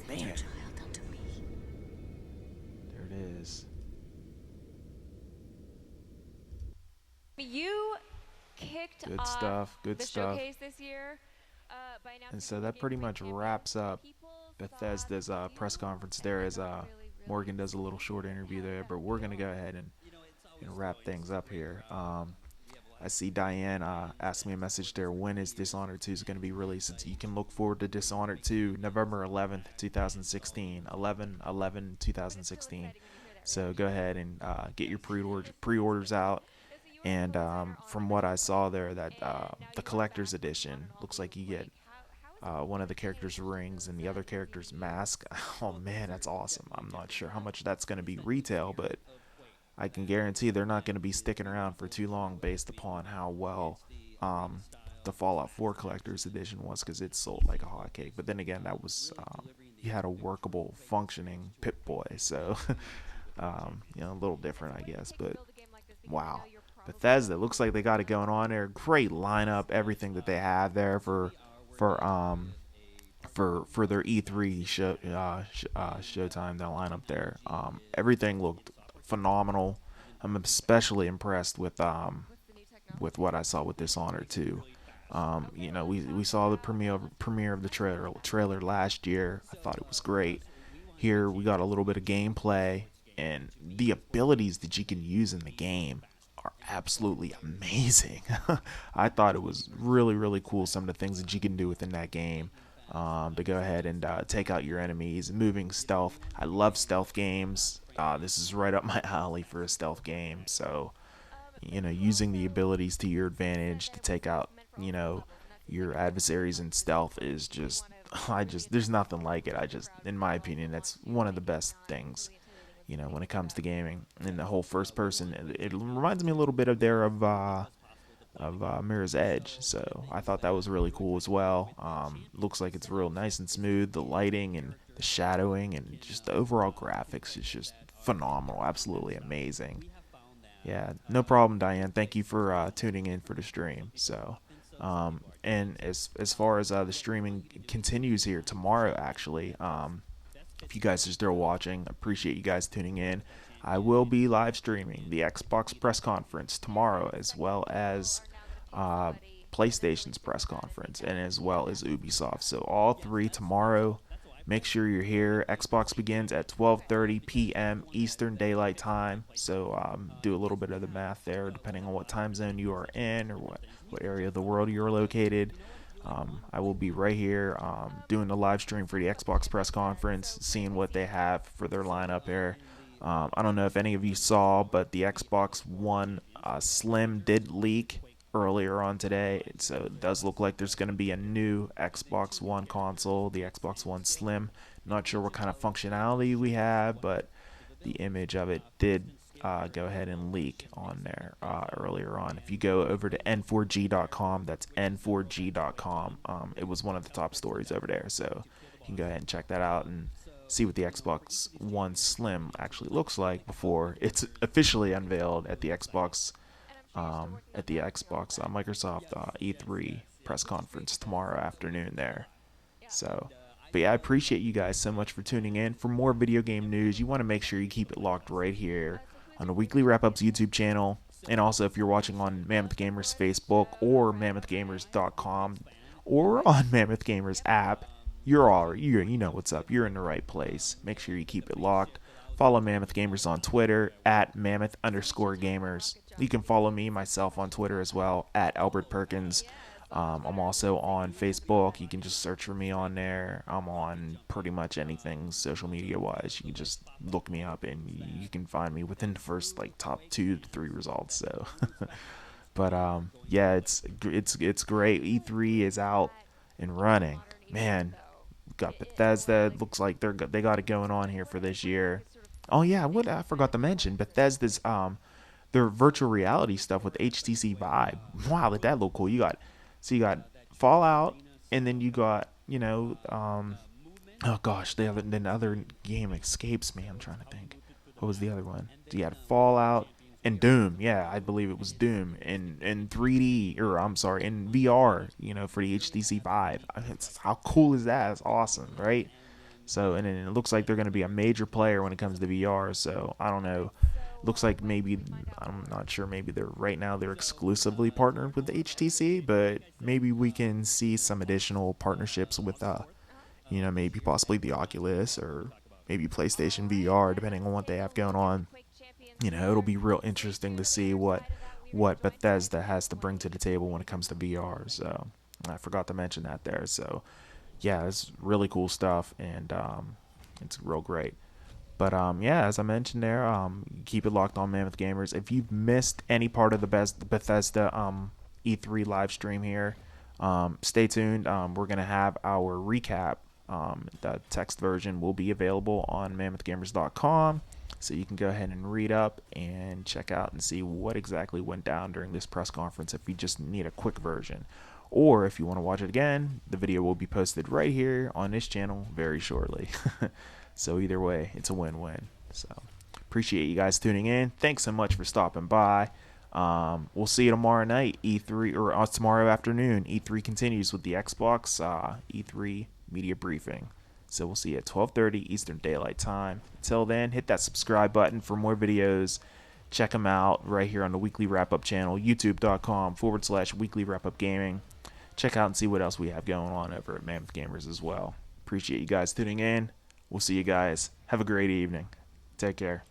man. There it is. You kicked Good off stuff. Good the stuff. showcase this year by announcing And so that pretty much wraps up Bethesda's press conference there, as Morgan does a little short interview there. But we're going to go ahead and wrap things up here. I see Diane asked me a message there. When is Dishonored 2 going to be released? You can look forward to Dishonored 2 November 11th, 2016. 11/11/2016. So go ahead and get your pre-orders out. And from what I saw there, that the collector's edition looks like you get one of the characters' rings and the other character's mask. Oh man, that's awesome. I'm not sure how much that's going to be retail, but I can guarantee they're not going to be sticking around for too long based upon how well the Fallout 4 Collector's Edition was, because it sold like a hotcake. But then again, that was you had a workable, functioning Pip-Boy, so You know, a little different, I guess, but wow. Bethesda looks like they got it going on there. Great lineup, everything that they have there for their E3 show showtime. Their lineup there, everything looked phenomenal. I'm especially impressed with what I saw with Dishonored too. You know, we saw the premiere of the trailer last year. I thought it was great. Here we got a little bit of gameplay, and the abilities that you can use in the game are absolutely amazing. I thought it was really, really cool, some of the things that you can do within that game, to go ahead and take out your enemies, moving stealth. I love stealth games. This is right up my alley for a stealth game. So, you know, using the abilities to your advantage to take out, you know, your adversaries in stealth is just, there's nothing like it. In my opinion, that's one of the best things, you know, when it comes to gaming. And the whole first person, it reminds me a little bit of Mirror's Edge. So I thought that was really cool as well. Looks like it's real nice and smooth. The lighting and the shadowing and just the overall graphics is just phenomenal. Absolutely amazing. Yeah, no problem, Diane. Thank you for tuning in for the stream. So, and as far as the streaming continues here tomorrow, actually, if you guys are still watching, appreciate you guys tuning in. I will be live streaming the Xbox press conference tomorrow, as well as PlayStation's press conference, and as well as Ubisoft. So all three tomorrow. Make sure you're here. Xbox begins at 12:30 p.m. Eastern Daylight Time. So do a little bit of the math there, depending on what time zone you are in or what area of the world you're located. I will be right here doing the live stream for the Xbox press conference, seeing what they have for their lineup here. I don't know if any of you saw, but the Xbox One Slim did leak earlier on today. So it does look like there's going to be a new Xbox One console, the Xbox One Slim. Not sure what kind of functionality we have, but the image of it did go ahead and leak on there earlier on. If you go over to n4g.com, that's n4g.com, it was one of the top stories over there, so you can go ahead and check that out and see what the Xbox One Slim actually looks like before it's officially unveiled at the Xbox Microsoft E3 press conference tomorrow afternoon there. So, but yeah, I appreciate you guys so much for tuning in. For more video game news, you want to make sure you keep it locked right here on the Weekly Wrap-Ups YouTube channel. And also, if you're watching on Mammoth Gamers Facebook or mammothgamers.com or on Mammoth Gamers app, you know what's up. You're in the right place. Make sure you keep it locked. Follow Mammoth Gamers on Twitter at mammoth_gamers. You can follow myself on Twitter as well at Albert Perkins. I'm also on Facebook. You can just search for me on there. I'm on pretty much anything social media wise. You can just look me up and you can find me within the first top 2 to 3 results. So, but yeah, it's great. E3 is out and running. Man, got Bethesda. Looks like they got it going on here for this year. Oh yeah, I forgot to mention Bethesda's their virtual reality stuff with HTC Vive. Wow, that look cool. You got Fallout, and then you got oh gosh, the other game escapes me. I'm trying to think. What was the other one? So you had Fallout and Doom. Yeah, I believe it was Doom in 3D, or I'm sorry, in VR. For the HTC Vive. How cool is that? It's awesome, right? So, and then it looks like they're going to be a major player when it comes to VR. So I don't know. Looks like maybe, I'm not sure, maybe they're exclusively partnered with the HTC, but maybe we can see some additional partnerships with, maybe possibly the Oculus or maybe PlayStation VR, depending on what they have going on. It'll be real interesting to see what Bethesda has to bring to the table when it comes to VR. So I forgot to mention that there. So yeah, it's really cool stuff, and it's real great. But yeah, as I mentioned there, keep it locked on Mammoth Gamers. If you've missed any part of the Bethesda E3 live stream here, stay tuned. We're going to have our recap. The text version will be available on mammothgamers.com, so you can go ahead and read up and check out and see what exactly went down during this press conference if you just need a quick version. Or if you want to watch it again, the video will be posted right here on this channel very shortly. So either way, it's a win-win. So, Appreciate you guys tuning in. Thanks so much for stopping by. We'll see you tomorrow night, E3, or tomorrow afternoon. E3 continues with the Xbox E3 media briefing. So we'll see you at 12:30 Eastern Daylight Time. Until then, hit that subscribe button for more videos. Check them out right here on the Weekly Wrap-Up channel, youtube.com/Weekly Wrap-Up Gaming. Check out and see what else we have going on over at Mammoth Gamers as well. Appreciate you guys tuning in. We'll see you guys. Have a great evening. Take care.